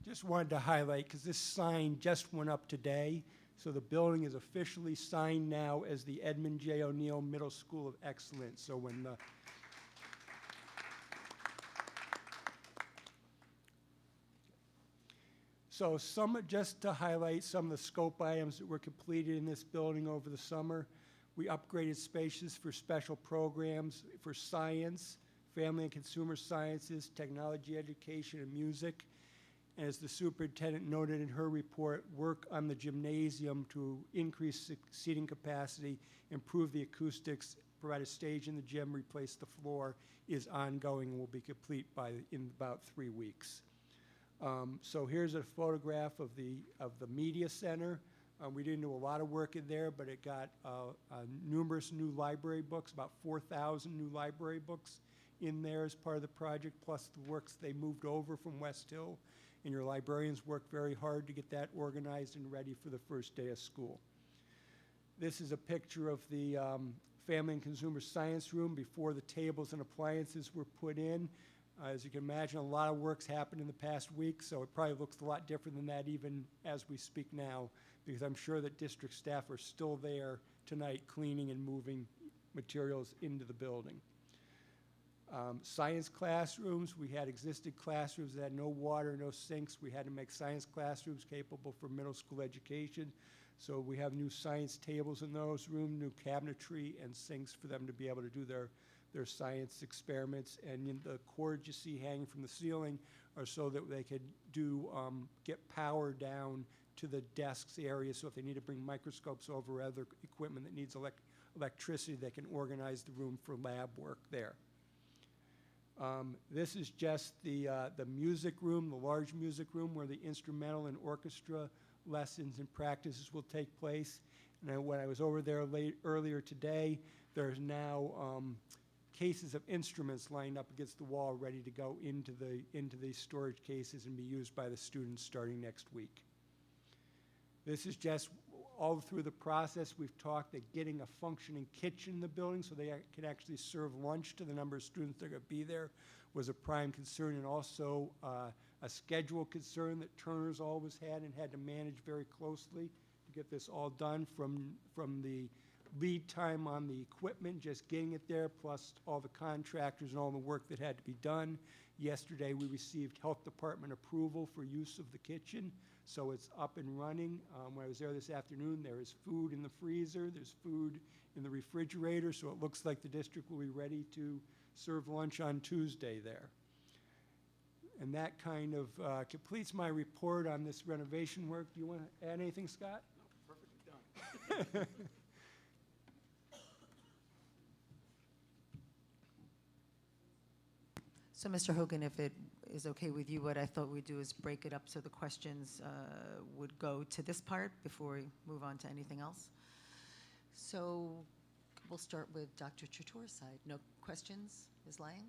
Just wanted to highlight, because this sign just went up today, so the building is officially signed now as the Edmund J. O'Neill Middle School of Excellence. So when the just to highlight some of the scope items that were completed in this building over the summer. We upgraded spaces for special programs for science, family and consumer sciences, technology education, and music. And as the superintendent noted in her report, work on the gymnasium to increase seating capacity, improve the acoustics, provide a stage in the gym, replace the floor is ongoing and will be complete in about 3 weeks. So here's a photograph of the media center. We didn't do a lot of work in there, but it got numerous new library books, about 4,000 new library books in there as part of the project, plus the works they moved over from West Hill. And your librarians worked very hard to get that organized and ready for the first day of school. This is a picture of the Family and Consumer Science Room before the tables and appliances were put in. As you can imagine, a lot of work's happened in the past week, so it probably looks a lot different than that even as we speak now, because I'm sure that district staff are still there tonight cleaning and moving materials into the building. Science classrooms, we had existing classrooms that had no water, no sinks. We had to make science classrooms capable for middle school education. So we have new science tables in those rooms, new cabinetry and sinks for them to be able to do their science experiments. And the cords you see hanging from the ceiling are so that they could get power down to the desks area. So if they need to bring microscopes over or other equipment that needs electricity, they can organize the room for lab work there. This is just the music room, the large music room where the instrumental and orchestra lessons and practices will take place. And when I was over there earlier today, there's now cases of instruments lined up against the wall ready to go into the storage cases and be used by the students starting next week. This is just all through the process. We've talked that getting a functioning kitchen in the building so they can actually serve lunch to the number of students that are going to be there was a prime concern, and also a schedule concern that Turner's always had and had to manage very closely to get this all done, from the lead time on the equipment, just getting it there, plus all the contractors and all the work that had to be done. Yesterday, we received health department approval for use of the kitchen, so it's up and running. When I was there this afternoon, there is food in the freezer, there's food in the refrigerator, so it looks like the district will be ready to serve lunch on Tuesday there. And that kind of completes my report on this renovation work. Do you want to add anything, Scott? Perfectly done. So, Mr. Hogan, if it is okay with you, what I thought we'd do is break it up so the questions would go to this part before we move on to anything else. So we'll start with Dr. Chatour's side. No questions, Ms. Lang?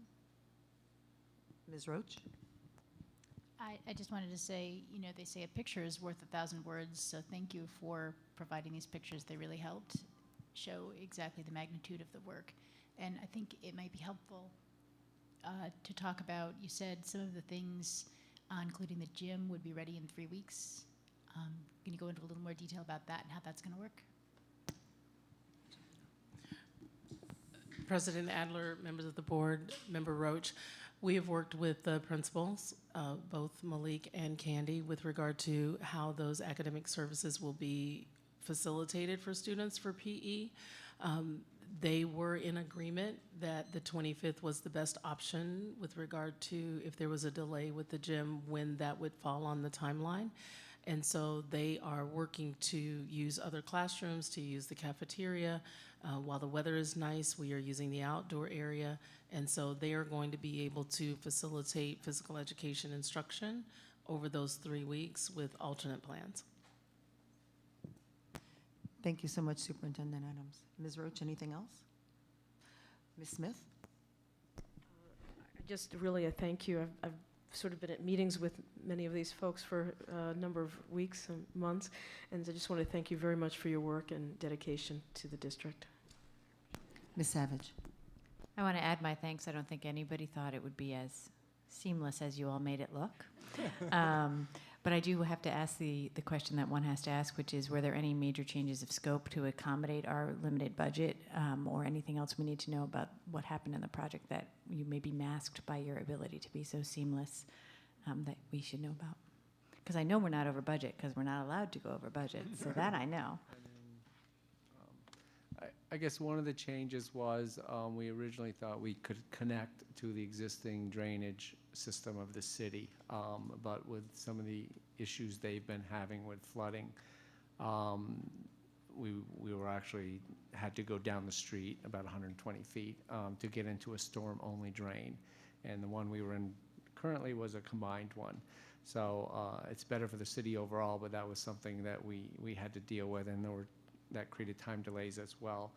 Ms. Roach? I just wanted to say, you know, they say a picture is worth 1,000 words, so thank you for providing these pictures. They really helped show exactly the magnitude of the work. And I think it might be helpful to talk about, you said some of the things, including the gym, would be ready in 3 weeks. Can you go into a little more detail about that and how that's going to work? President Adler, members of the board, Member Roach, we have worked with the principals, both Malik and Candy, with regard to how those academic services will be facilitated for students for PE. They were in agreement that the 25th was the best option with regard to if there was a delay with the gym, when that would fall on the timeline. And so they are working to use other classrooms, to use the cafeteria. While the weather is nice, we are using the outdoor area. And so they are going to be able to facilitate physical education instruction over those 3 weeks with alternate plans. Thank you so much, Superintendent Adams. Ms. Roach, anything else? Ms. Smith? Just really a thank you. I've sort of been at meetings with many of these folks for a number of weeks and months, and I just want to thank you very much for your work and dedication to the district. Ms. Savage? I want to add my thanks. I don't think anybody thought it would be as seamless as you all made it look. But I do have to ask the question that one has to ask, which is, were there any major changes of scope to accommodate our limited budget, or anything else we need to know about what happened in the project that you may be masked by your ability to be so seamless, that we should know about? Because I know we're not over budget, because we're not allowed to go over budget, so that I know. I guess one of the changes was we originally thought we could connect to the existing drainage system of the city, but with some of the issues they've been having with flooding, we were actually had to go down the street about 120 feet to get into a storm-only drain, and the one we were in currently was a combined one. So it's better for the city overall, but that was something that we had to deal with, and that created time delays as well.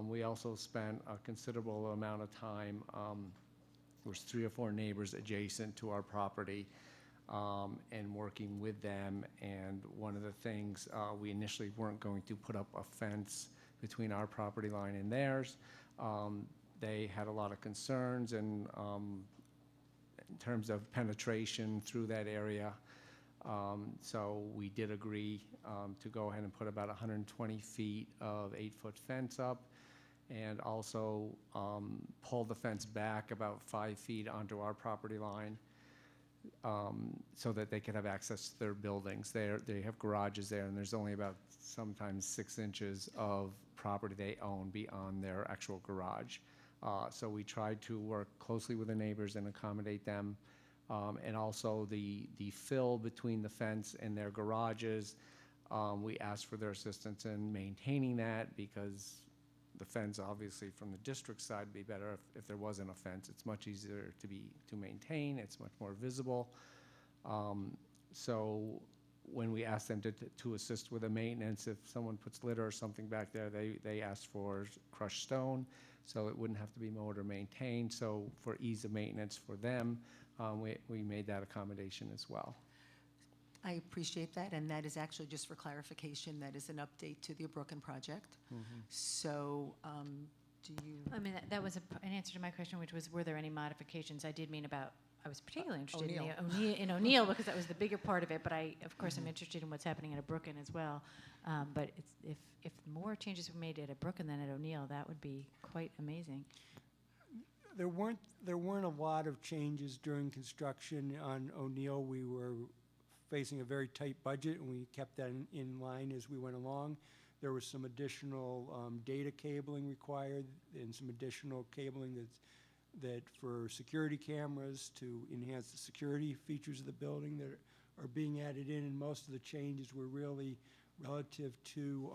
We also spent a considerable amount of time, there was 3 or 4 neighbors adjacent to our property, and working with them. And one of the things, we initially weren't going to put up a fence between our property line and theirs. They had a lot of concerns and in terms of penetration through that area. So we did agree to go ahead and put about 120 feet of 8-foot fence up, and also pull the fence back about 5 feet onto our property line, so that they could have access to their buildings. They have garages there, and there's only about sometimes 6 inches of property they own beyond their actual garage. So we tried to work closely with the neighbors and accommodate them. And also the fill between the fence and their garages, we asked for their assistance in maintaining that, because the fence, obviously, from the district side, would be better if there wasn't a fence. It's much easier to maintain. It's much more visible. So when we asked them to assist with the maintenance, if someone puts litter or something back there, they asked for crushed stone, so it wouldn't have to be mowed or maintained. So for ease of maintenance for them, we made that accommodation as well. I appreciate that, and that is actually, just for clarification, that is an update to the Brooklyn project. So, do you? I mean, that was an answer to my question, which was, were there any modifications? I did mean about, I was particularly interested in O'Neill, because that was the bigger part of it, but of course, I'm interested in what's happening at Brooklyn as well. But if more changes were made at Brooklyn than at O'Neill, that would be quite amazing. There weren't a lot of changes during construction on O'Neill. We were facing a very tight budget, and we kept that in line as we went along. There was some additional data cabling required, and some additional cabling that's that for security cameras to enhance the security features of the building that are being added in, and most of the changes were really relative to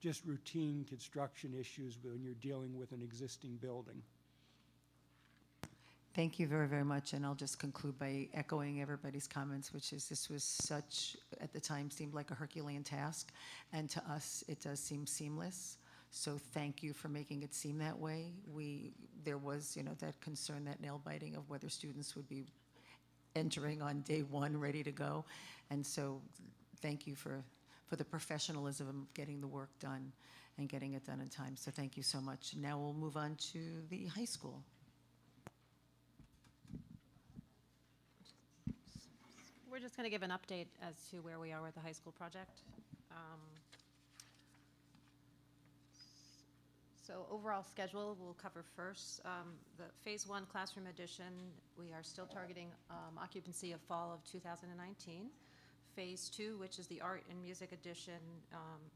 just routine construction issues when you're dealing with an existing building. Thank you very, very much, and I'll just conclude by echoing everybody's comments, which is this was such, at the time, seemed like a Herculean task, and to us, it does seem seamless. So thank you for making it seem that way. There was, that concern, that nail biting of whether students would be entering on day one ready to go, and so thank you for the professionalism of getting the work done and getting it done in time. So thank you so much. Now we'll move on to the high school. We're just going to give an update as to where we are with the high school project. So overall schedule, we'll cover first. The Phase 1 classroom addition, we are still targeting occupancy of fall of 2019. Phase 2, which is the art and music addition,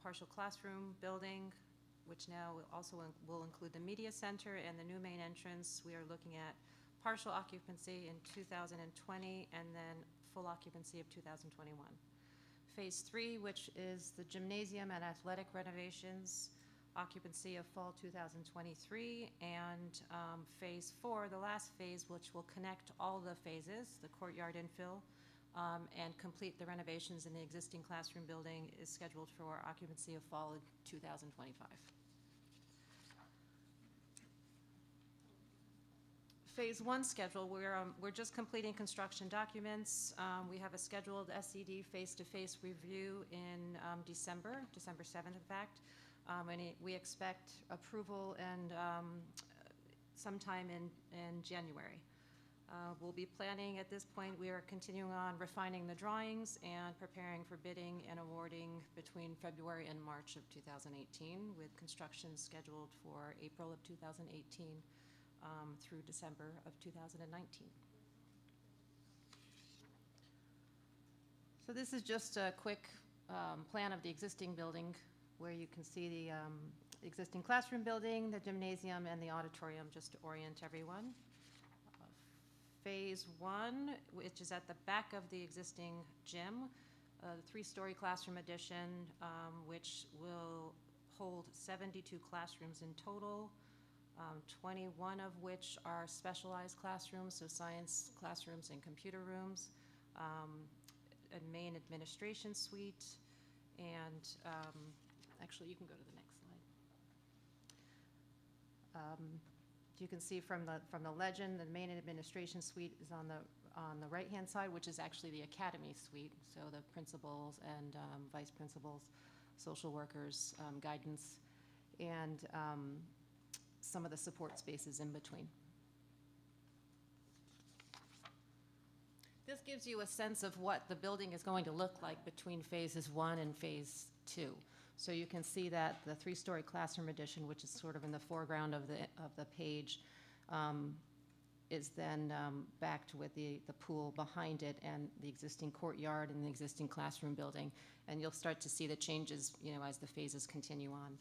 partial classroom building, which now also will include the media center and the new main entrance. We are looking at partial occupancy in 2020 and then full occupancy of 2021. Phase 3, which is the gymnasium and athletic renovations, occupancy of fall 2023, and Phase 4, the last phase, which will connect all the phases, the courtyard infill, and complete the renovations in the existing classroom building, is scheduled for occupancy of fall in 2025. Phase 1 schedule, we're just completing construction documents. We have a scheduled SED face-to-face review in December 7th, in fact. And we expect approval and sometime in January. We'll be planning at this point, we are continuing on refining the drawings and preparing for bidding and awarding between February and March of 2018, with construction scheduled for April of 2018 through December of 2019. So this is just a quick plan of the existing building, where you can see the existing classroom building, the gymnasium, and the auditorium, just to orient everyone. Phase 1, which is at the back of the existing gym, the 3-story classroom addition, which will hold 72 classrooms in total, 21 of which are specialized classrooms, so science classrooms and computer rooms, a main administration suite, and actually, you can go to the next slide. You can see from the legend, the main administration suite is on the right-hand side, which is actually the academy suite. So the principals and vice principals, social workers, guidance, and some of the support spaces in between. This gives you a sense of what the building is going to look like between phases 1 and phase 2. So you can see that the 3-story classroom addition, which is sort of in the foreground of the page, is then backed with the pool behind it and the existing courtyard and the existing classroom building. And you'll start to see the changes, as the phases continue on.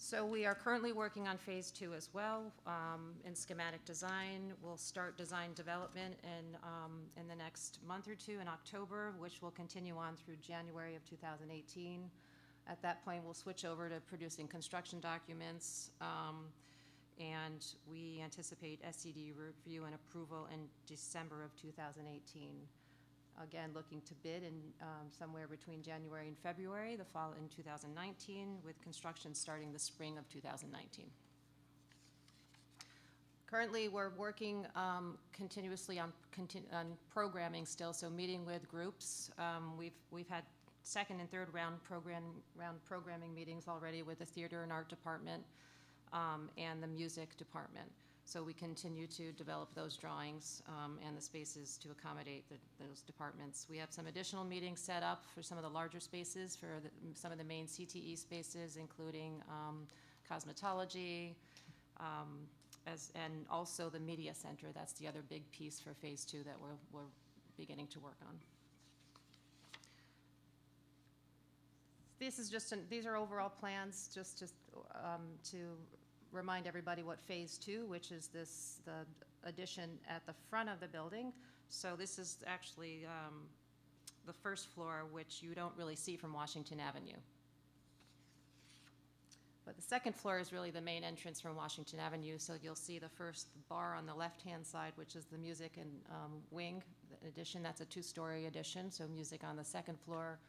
So we are currently working on phase 2 as well in schematic design. We'll start design development in the next month or two in October, which will continue on through January of 2018. At that point, we'll switch over to producing construction documents, and we anticipate SED review and approval in December of 2018. Again, looking to bid in somewhere between January and February, the fall in 2019, with construction starting the spring of 2019. Currently, we're working continuously on programming still, so meeting with groups. We've had second and third round programming meetings already with the theater and art department and the music department. So we continue to develop those drawings and the spaces to accommodate those departments. We have some additional meetings set up for some of the larger spaces, for some of the main CTE spaces, including cosmetology, and also the media center. That's the other big piece for phase 2 that we're beginning to work on. This is these are overall plans just to remind everybody what Phase 2, which is the addition at the front of the building. So this is actually the first floor, which you don't really see from Washington Avenue. But the second floor is really the main entrance from Washington Avenue, so you'll see the first bar on the left-hand side, which is the music and wing addition. That's a two-story addition, so music on the second floor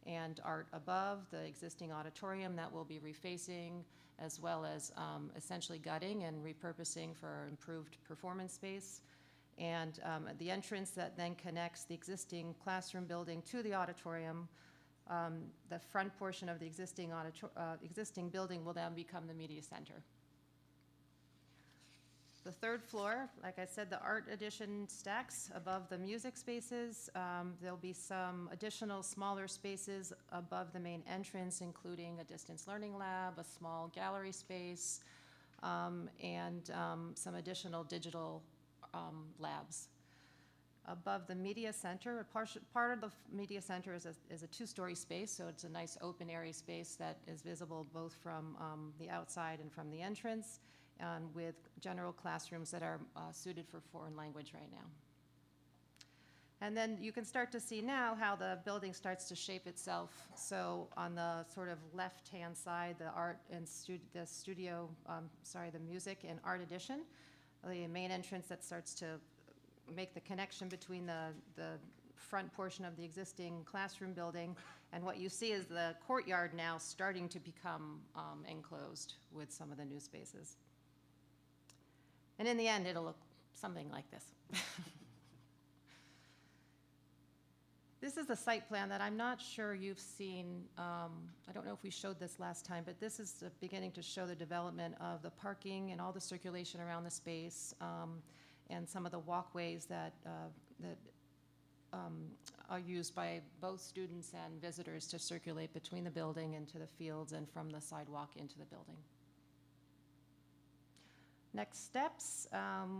and art above, the existing auditorium that will be refacing, as well as essentially gutting and repurposing for improved performance space. And the entrance that then connects the existing classroom building to the auditorium. The front portion of the existing building will then become the media center. The third floor, like I said, the art addition stacks above the music spaces. There'll be some additional smaller spaces above the main entrance, including a distance learning lab, a small gallery space, and some additional digital labs. Above the media center, part of the media center is a two-story space, so it's a nice open area space that is visible both from the outside and from the entrance, with general classrooms that are suited for foreign language right now. And then you can start to see now how the building starts to shape itself. So on the sort of left-hand side, the art and the music and art addition, the main entrance that starts to make the connection between the front portion of the existing classroom building, and what you see is the courtyard now starting to become enclosed with some of the new spaces. And in the end, it'll look something like this. This is the site plan that I'm not sure you've seen. I don't know if we showed this last time, but this is beginning to show the development of the parking and all the circulation around the space, and some of the walkways that are used by both students and visitors to circulate between the building and to the fields and from the sidewalk into the building. Next steps,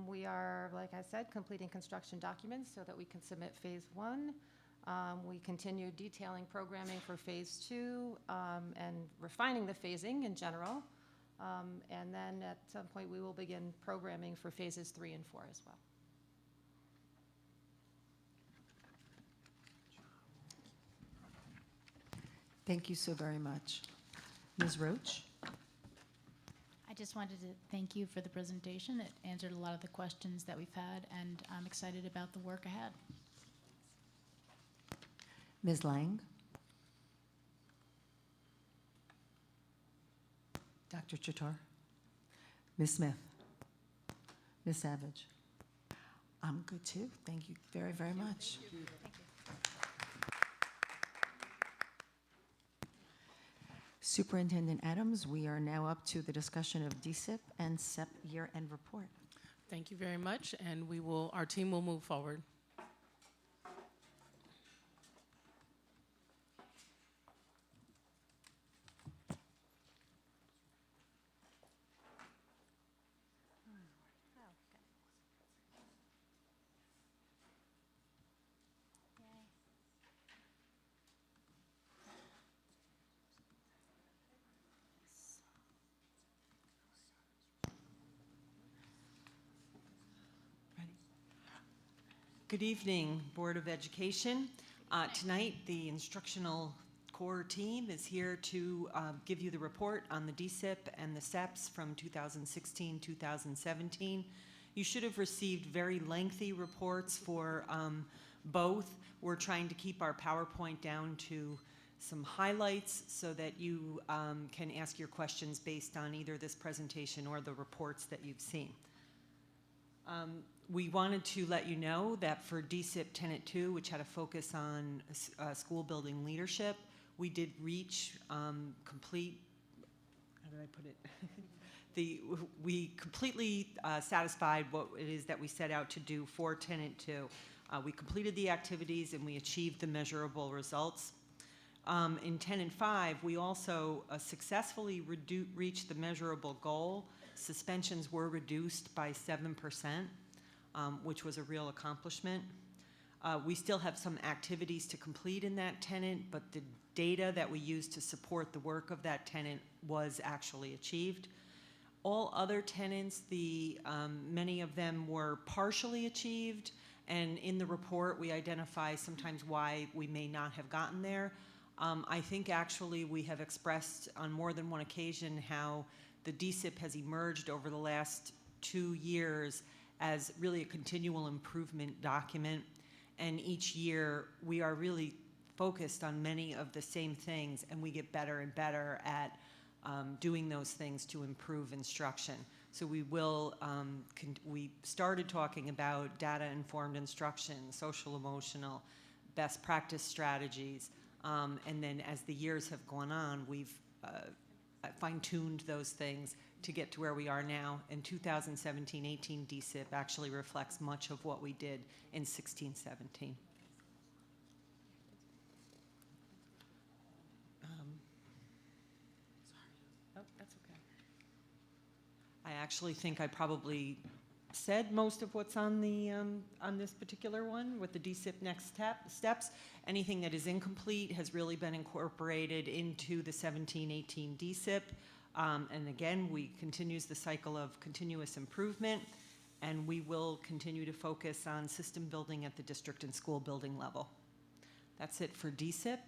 we are, like I said, completing construction documents so that we can submit Phase 1. We continue detailing programming for Phase 2 and refining the phasing in general. And then at some point, we will begin programming for Phases 3 and 4 as well. Thank you so very much. Ms. Roach? I just wanted to thank you for the presentation. It answered a lot of the questions that we've had, and I'm excited about the work ahead. Ms. Lang? Dr. Chatar? Ms. Smith? Ms. Savage? I'm good too. Thank you very, very much. Thank you. Superintendent Adams, we are now up to the discussion of DSIP and SEP year-end report. Thank you very much, and our team will move forward. Good evening, Board of Education. Tonight, the instructional core team is here to give you the report on the DSIP and the SEPs from 2016-2017. You should have received very lengthy reports for both. We're trying to keep our PowerPoint down to some highlights so that you can ask your questions based on either this presentation or the reports that you've seen. We wanted to let you know that for DSIP Tenet 2, which had a focus on school building leadership, we did reach complete, how did I put it? We completely satisfied what it is that we set out to do for Tenet 2. We completed the activities and we achieved the measurable results. In Tenet 5, we also successfully reached the measurable goal. Suspensions were reduced by 7%. Which was a real accomplishment. We still have some activities to complete in that tenant, but the data that we used to support the work of that tenant was actually achieved. All other tenants, many of them were partially achieved, and in the report, we identify sometimes why we may not have gotten there. I think actually we have expressed on more than one occasion how the DSIP has emerged over the last 2 years as really a continual improvement document. And each year we are really focused on many of the same things, and we get better and better at doing those things to improve instruction. So we will, we started talking about data-informed instruction, social-emotional, best practice strategies, and then as the years have gone on, we've fine-tuned those things to get to where we are now. And 2017-18 DSIP actually reflects much of what we did in 16-17. I actually think I probably said most of what's on the on this particular one with the DSIP next steps. Anything that is incomplete has really been incorporated into the 17-18 DSIP. And again, we continues the cycle of continuous improvement, and we will continue to focus on system building at the district and school building level. That's it for DSIP.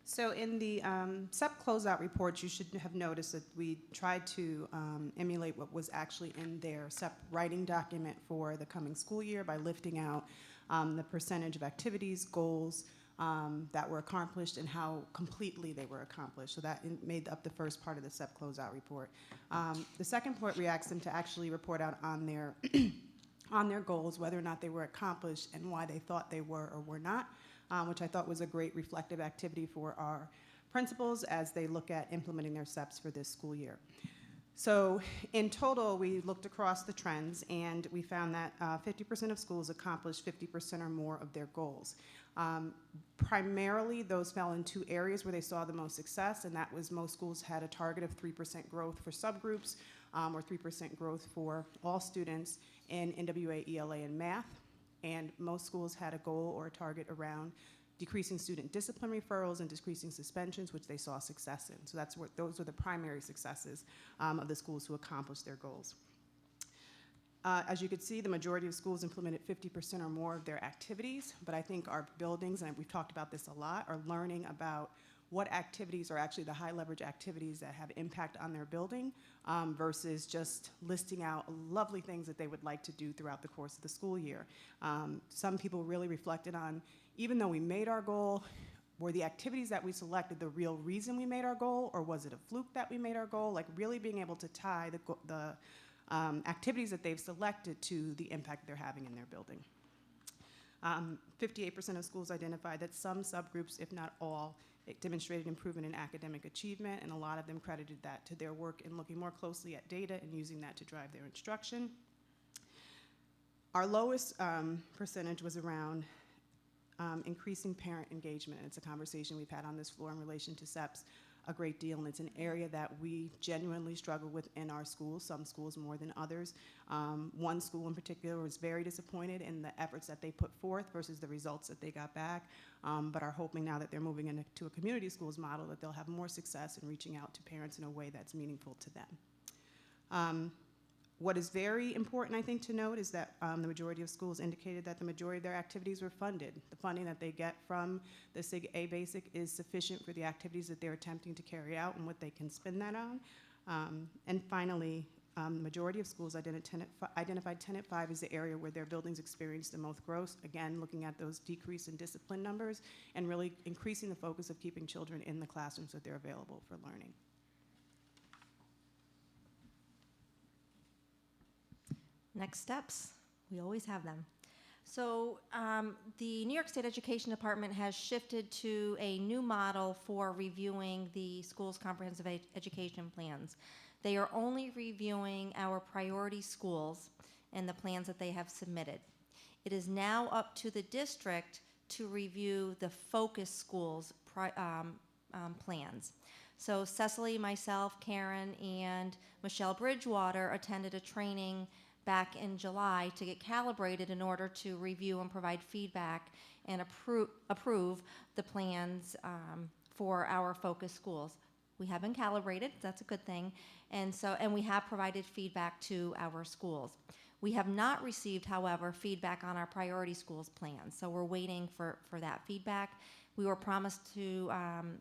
So in the SEP closeout report, you should have noticed that we tried to emulate what was actually in their SEP writing document for the coming school year by lifting out the percentage of activities, goals that were accomplished and how completely they were accomplished. So that made up the first part of the SEP closeout report. The second part, we asked them to actually report out on their on their goals, whether or not they were accomplished and why they thought they were or were not. Which I thought was a great reflective activity for our principals as they look at implementing their SEPs for this school year. So in total, we looked across the trends and we found that 50% of schools accomplished 50% or more of their goals. Primarily, those fell in 2 areas where they saw the most success, and that was most schools had a target of 3% growth for subgroups or 3% growth for all students in NWA, ELA, and math. And most schools had a goal or a target around decreasing student discipline referrals and decreasing suspensions, which they saw success in. So those were the primary successes of the schools who accomplished their goals. As you could see, the majority of schools implemented 50% or more of their activities, but I think our buildings, and we've talked about this a lot, are learning about what activities are actually the high leverage activities that have impact on their building versus just listing out lovely things that they would like to do throughout the course of the school year. Some people really reflected on, even though we made our goal, were the activities that we selected the real reason we made our goal, or was it a fluke that we made our goal? Like really being able to tie the activities that they've selected to the impact they're having in their building. 58% of schools identified that some subgroups, if not all, it demonstrated improvement in academic achievement, and a lot of them credited that to their work in looking more closely at data and using that to drive their instruction. Our lowest percentage was around increasing parent engagement. It's a conversation we've had on this floor in relation to SEPs a great deal, and it's an area that we genuinely struggle with in our schools, some schools more than others. One school in particular was very disappointed in the efforts that they put forth versus the results that they got back, but are hoping now that they're moving into a community schools model that they'll have more success in reaching out to parents in a way that's meaningful to them. What is very important, I think, to note is that the majority of schools indicated that the majority of their activities were funded. The funding that they get from the SIG A Basic is sufficient for the activities that they're attempting to carry out and what they can spend that on. And finally, the majority of schools identified Tenet 5 as the area where their buildings experienced the most growth, again, looking at those decrease in discipline numbers and really increasing the focus of keeping children in the classrooms that they're available for learning. Next steps, we always have them. So the New York State Education Department has shifted to a new model for reviewing the school's comprehensive education plans. They are only reviewing our priority schools and the plans that they have submitted. It is now up to the district to review the focus schools plans. So Cecily, myself, Karen, and Michelle Bridgewater attended a training back in July to get calibrated in order to review and provide feedback and approve the plans for our focus schools. We have been calibrated, that's a good thing, and we have provided feedback to our schools. We have not received, however, feedback on our priority schools plans, so we're waiting for that feedback. We were promised to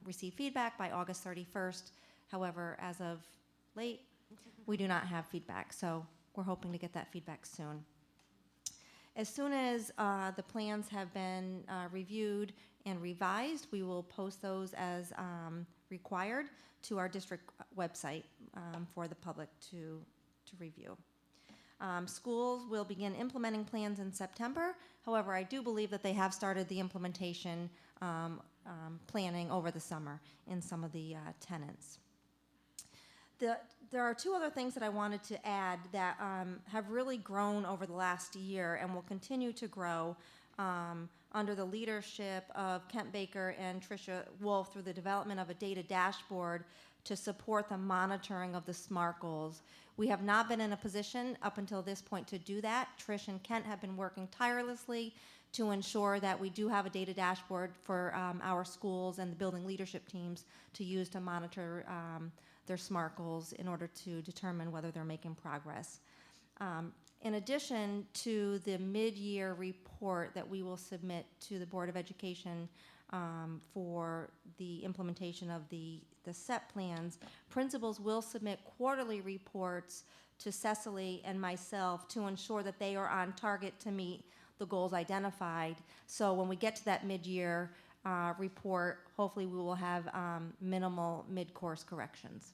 receive feedback by August 31st. However, as of late, we do not have feedback, so we're hoping to get that feedback soon. As soon as the plans have been reviewed and revised, we will post those as required to our district website for the public to review. Schools will begin implementing plans in September. However, I do believe that they have started the implementation planning over the summer in some of the tenants. There are two other things that I wanted to add that have really grown over the last year and will continue to grow under the leadership of Kent Baker and Tricia Wolf through the development of a data dashboard to support the monitoring of the SMART goals. We have not been in a position up until this point to do that. Trish and Kent have been working tirelessly to ensure that we do have a data dashboard for our schools and the building leadership teams to use to monitor their SMART goals in order to determine whether they're making progress. In addition to the mid-year report that we will submit to the Board of Education for the implementation of the SEP plans, principals will submit quarterly reports to Cecily and myself to ensure that they are on target to meet the goals identified. So when we get to that mid-year report, hopefully we will have minimal mid-course corrections.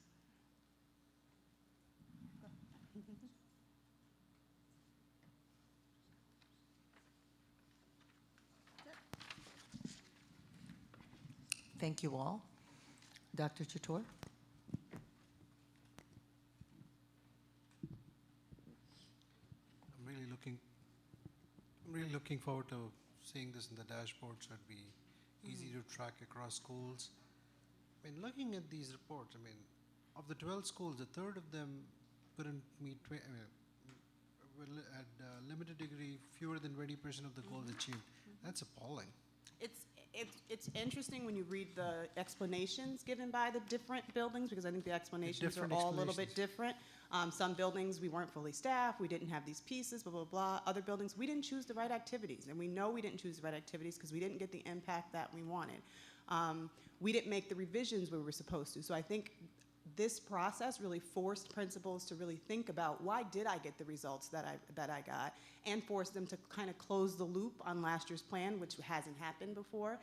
Thank you all. Dr. Chator? I'm really looking forward to seeing this in the dashboard, so it'd be easy to track across schools. I mean, looking at these reports, I mean, of the 12 schools, a third of them couldn't meet, at limited degree, fewer than 20% of the goals achieved. That's appalling. It's interesting when you read the explanations given by the different buildings, because I think the explanations are all a little bit different. Some buildings, we weren't fully staffed, we didn't have these pieces, blah, blah, blah. Other buildings, we didn't choose the right activities, and we know we didn't choose the right activities because we didn't get the impact that we wanted. We didn't make the revisions we were supposed to. So I think this process really forced principals to really think about, why did I get the results that I got, and forced them to kind of close the loop on last year's plan, which hasn't happened before,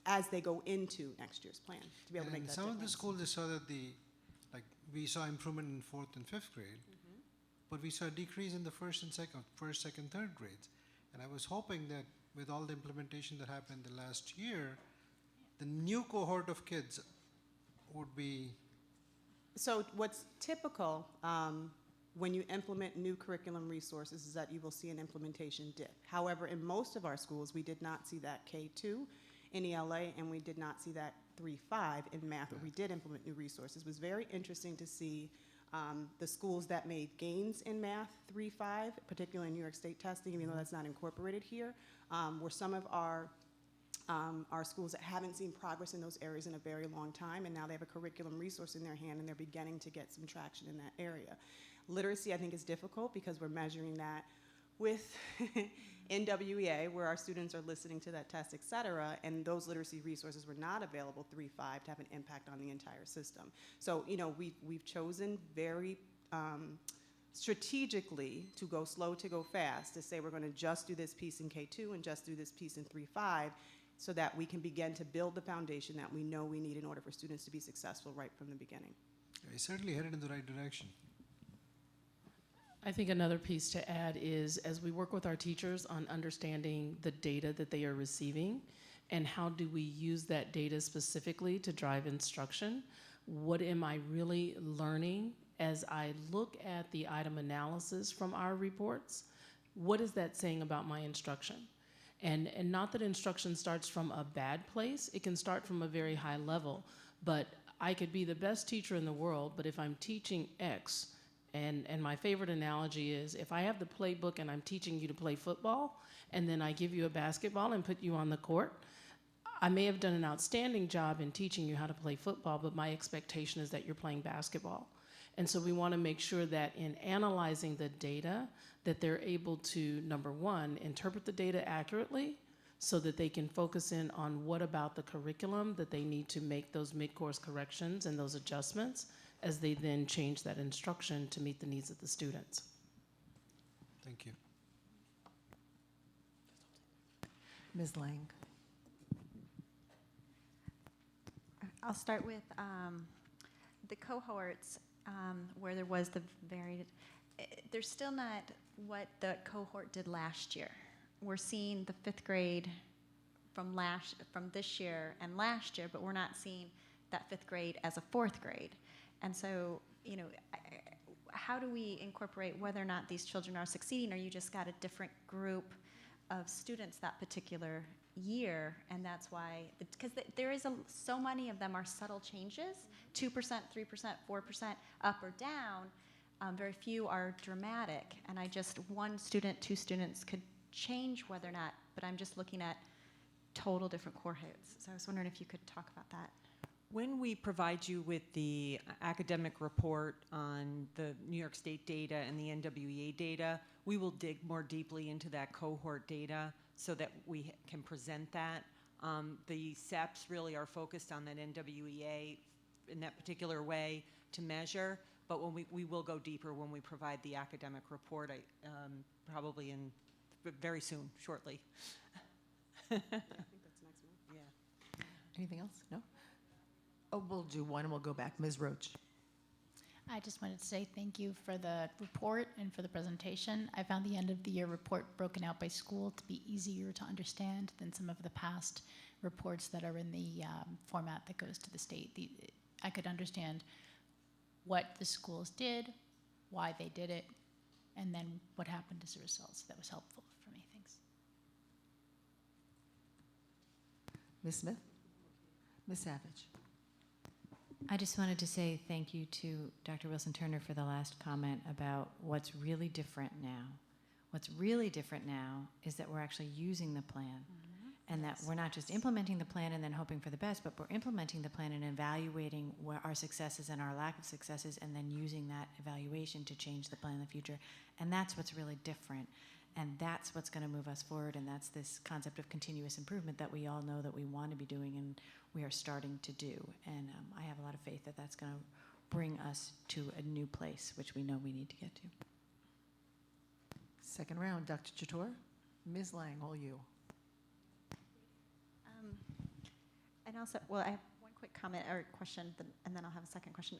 as they go into next year's plan to be able to make that some difference. of the schools, they saw that we saw improvement in 4th and 5th grade, but we saw a decrease in the first, second, third grades. And I was hoping that with all the implementation that happened the last year, the new cohort of kids would be. So what's typical when you implement new curriculum resources is that you will see an implementation dip. However, in most of our schools, we did not see that K2 in ELA, and we did not see that 3-5 in math, where we did implement new resources. It was very interesting to see the schools that made gains in math 3-5, particularly in New York State testing, even though that's not incorporated here, were some of our schools that haven't seen progress in those areas in a very long time, and now they have a curriculum resource in their hand, and they're beginning to get some traction in that area. Literacy, I think, is difficult because we're measuring that with NWEA, where our students are listening to that test, et cetera, and those literacy resources were not available 3-5 to have an impact on the entire system. So, we've chosen very strategically to go slow to go fast, to say we're going to just do this piece in K2 and just do this piece in 3-5, so that we can begin to build the foundation that we know we need in order for students to be successful right from the beginning. We're certainly headed in the right direction. I think another piece to add is, as we work with our teachers on understanding the data that they are receiving and how do we use that data specifically to drive instruction, what am I really learning as I look at the item analysis from our reports? What is that saying about my instruction? And not that instruction starts from a bad place, it can start from a very high level, but I could be the best teacher in the world, but if I'm teaching X And my favorite analogy is if I have the playbook and I'm teaching you to play football, and then I give you a basketball and put you on the court, I may have done an outstanding job in teaching you how to play football, but my expectation is that you're playing basketball. And so we want to make sure that in analyzing the data, that they're able to, number one, interpret the data accurately so that they can focus in on what about the curriculum that they need to make those mid-course corrections and those adjustments as they then change that instruction to meet the needs of the students. Thank you. Ms. Lang. I'll start with the cohorts where there was the varied. They're still not what the cohort did last year. We're seeing the fifth grade from this year and last year, but we're not seeing that fifth grade as a fourth grade. And so, you know, how do we incorporate whether or not these children are succeeding, or you just got a different group of students that particular year, and that's why, because there is so many of them are subtle changes, 2%, 3%, 4%, up or down. Very few are dramatic, and one student, two students could change whether or not, but I'm just looking at total different cohorts. So I was wondering if you could talk about that. When we provide you with the academic report on the New York State data and the NWEA data, we will dig more deeply into that cohort data so that we can present that. The SEPs really are focused on that NWEA in that particular way to measure, but when we will go deeper when we provide the academic report, probably very soon, shortly. I think that's next month. Yeah. Anything else? No? Oh, we'll do one and we'll go back. Ms. Roach. I just wanted to say thank you for the report and for the presentation. I found the end of the year report broken out by school to be easier to understand than some of the past reports that are in the format that goes to the state. I could understand what the schools did, why they did it, and then what happened as a result. So that was helpful for me. Thanks. Ms. Smith? Ms. Savage? I just wanted to say thank you to Dr. Wilson-Turner for the last comment about what's really different now. What's really different now is that we're actually using the plan, and that we're not just implementing the plan and then hoping for the best, but we're implementing the plan and evaluating what our successes and our lack of successes, and then using that evaluation to change the plan in the future. And that's what's really different. And that's what's going to move us forward, and that's this concept of continuous improvement that we all know that we want to be doing and we are starting to do. And I have a lot of faith that that's going to bring us to a new place, which we know we need to get to. Second round, Dr. Chator. Ms. Lang, all you. And also, well, I have one quick comment or question, and then I'll have a second question.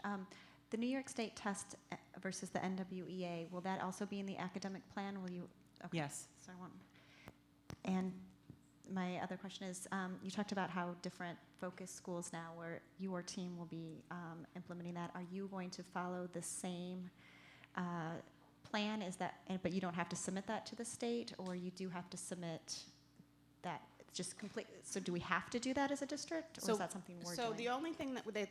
The New York State test versus the NWEA, will that also be in the academic plan? Will you? Okay. Yes. So I won't. And my other question is, you talked about how different focus schools now, where your team will be implementing that. Are you going to follow the same plan? Is that, but you don't have to submit that to the state, or you do have to submit that? Just complete. So do we have to do that as a district, or is that something we're doing? So the only thing that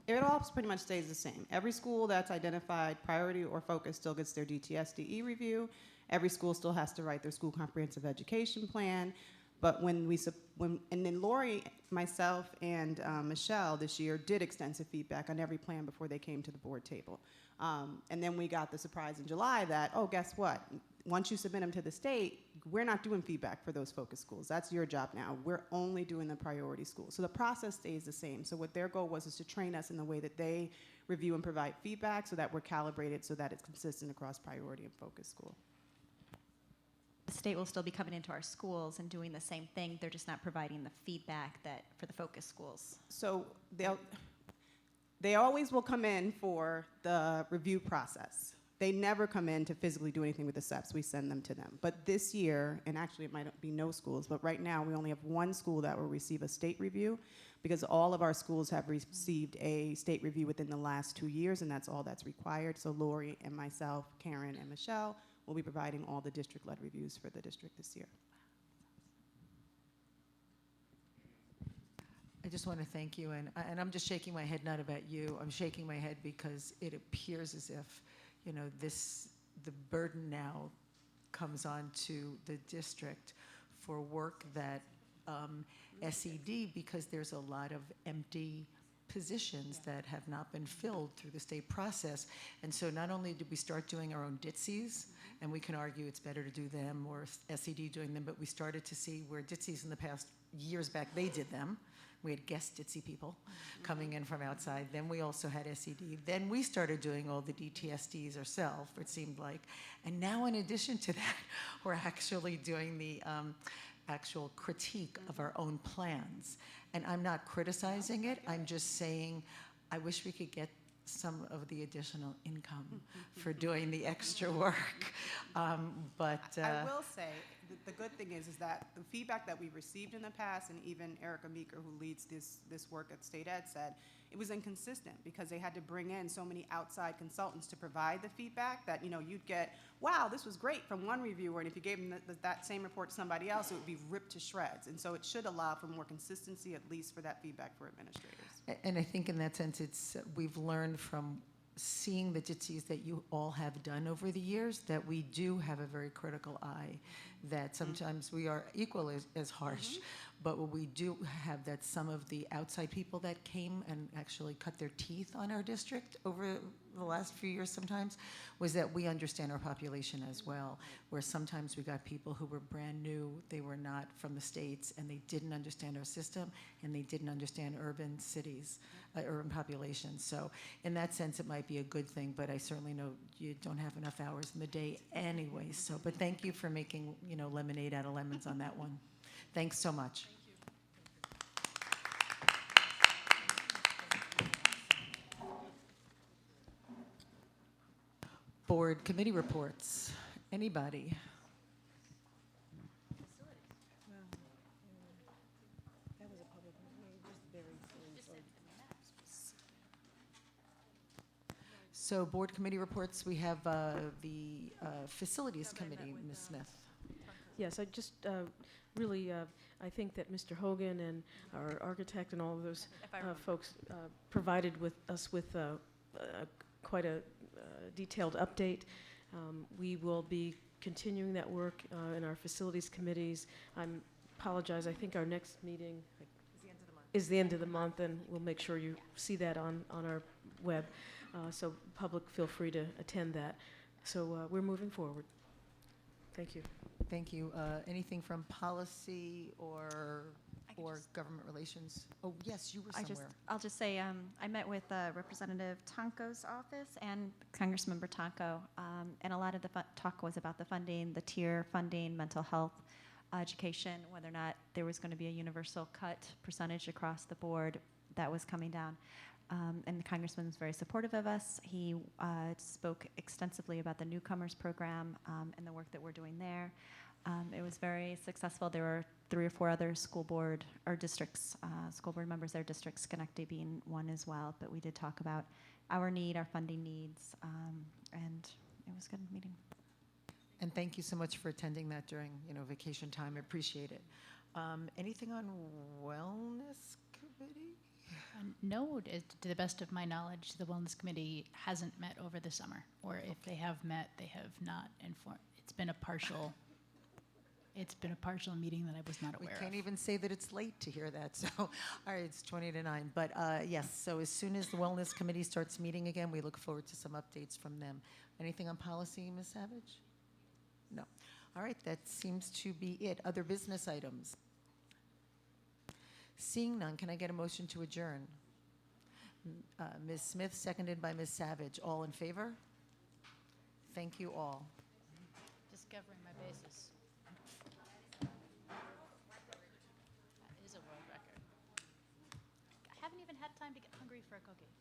it all pretty much stays the same. Every school that's identified priority or focus still gets their DTSDE review. Every school still has to write their school comprehensive education plan. But and then Lori, myself, and Michelle this year did extensive feedback on every plan before they came to the board table. And then we got the surprise in July that, oh, guess what? Once you submit them to the state, we're not doing feedback for those focus schools. That's your job now. We're only doing the priority schools. So the process stays the same. So what their goal was is to train us in the way that they review and provide feedback so that we're calibrated so that it's consistent across priority and focus school. The state will still be coming into our schools and doing the same thing. They're just not providing the feedback that for the focus schools. So they always will come in for the review process. They never come in to physically do anything with the SEPs. We send them to them. But this year, and actually it might be no schools, but right now we only have one school that will receive a state review because all of our schools have received a state review within the last 2 years, and that's all that's required. So Lori and myself, Karen and Michelle, will be providing all the district-led reviews for the district this year. I just want to thank you, and I'm just shaking my head, not about you. I'm shaking my head because it appears as if, the burden now comes on to the district for work that SED, because there's a lot of empty positions that have not been filled through the state process. And so not only did we start doing our own DITSEs, and we can argue it's better to do them or SED doing them, but we started to see where DITSEs in the past years back, they did them. We had guest DITSE people coming in from outside. Then we also had SED. Then we started doing all the DTSDs ourselves, it seemed like. And now in addition to that, we're actually doing the actual critique of our own plans. And I'm not criticizing it, I'm just saying I wish we could get some of the additional income for doing the extra work. I will say, the good thing is that the feedback that we've received in the past, and even Erica Meeker, who leads this work at State Ed, said it was inconsistent because they had to bring in so many outside consultants to provide the feedback that, you'd get, wow, this was great from one reviewer, and if you gave them that same report to somebody else, it would be ripped to shreds. And so it should allow for more consistency, at least for that feedback for administrators. And I think in that sense, we've learned from seeing the DITSEs that you all have done over the years that we do have a very critical eye, that sometimes we are equal as harsh, but what we do have that some of the outside people that came and actually cut their teeth on our district over the last few years sometimes was that we understand our population as well, where sometimes we got people who were brand new, they were not from the States, and they didn't understand our system, and they didn't understand urban cities, urban populations. So in that sense, it might be a good thing, but I certainly know you don't have enough hours in the day anyway. So, but thank you for making, lemonade out of lemons on that one. Thanks so much. Board committee reports. Anybody? So board committee reports, we have the facilities committee, Ms. Smith. Yes, I just really, I think that Mr. Hogan and our architect and all of those folks provided us with quite a detailed update. We will be continuing that work in our facilities committees. I apologize, I think our next meeting is the end of the month, and we'll make sure you see that on our web. So public, feel free to attend that. So we're moving forward. Thank you. Thank you. Anything from policy or government relations? Oh, yes, you were somewhere. I'll just say I met with Representative Tonko's office and Congressmember Tonko, and a lot of the talk was about the funding, the tier funding, mental health, education, whether or not there was going to be a universal cut percentage across the board that was coming down. And the Congressman was very supportive of us. He spoke extensively about the newcomers program and the work that we're doing there. It was very successful. There were 3 or 4 other school board members, their districts, Schenectady being one as well. But we did talk about our need, our funding needs, and it was a good meeting. And thank you so much for attending that during vacation time. I appreciate it. Anything on wellness committee? No, to the best of my knowledge, the Wellness Committee hasn't met over the summer, or if they have met, they have not informed. It's been a partial meeting that I was not aware of. We can't even say that it's late to hear that. So, all right, it's 20 to 9. But yes, so as soon as the Wellness Committee starts meeting again, we look forward to some updates from them. Anything on policy, Ms. Savage? No. All right, that seems to be it. Other business items? Seeing none, can I get a motion to adjourn? Ms. Smith, seconded by Ms. Savage. All in favor? Thank you all. Just covering my bases. That is a world record. I haven't even had time to get hungry for a cookie.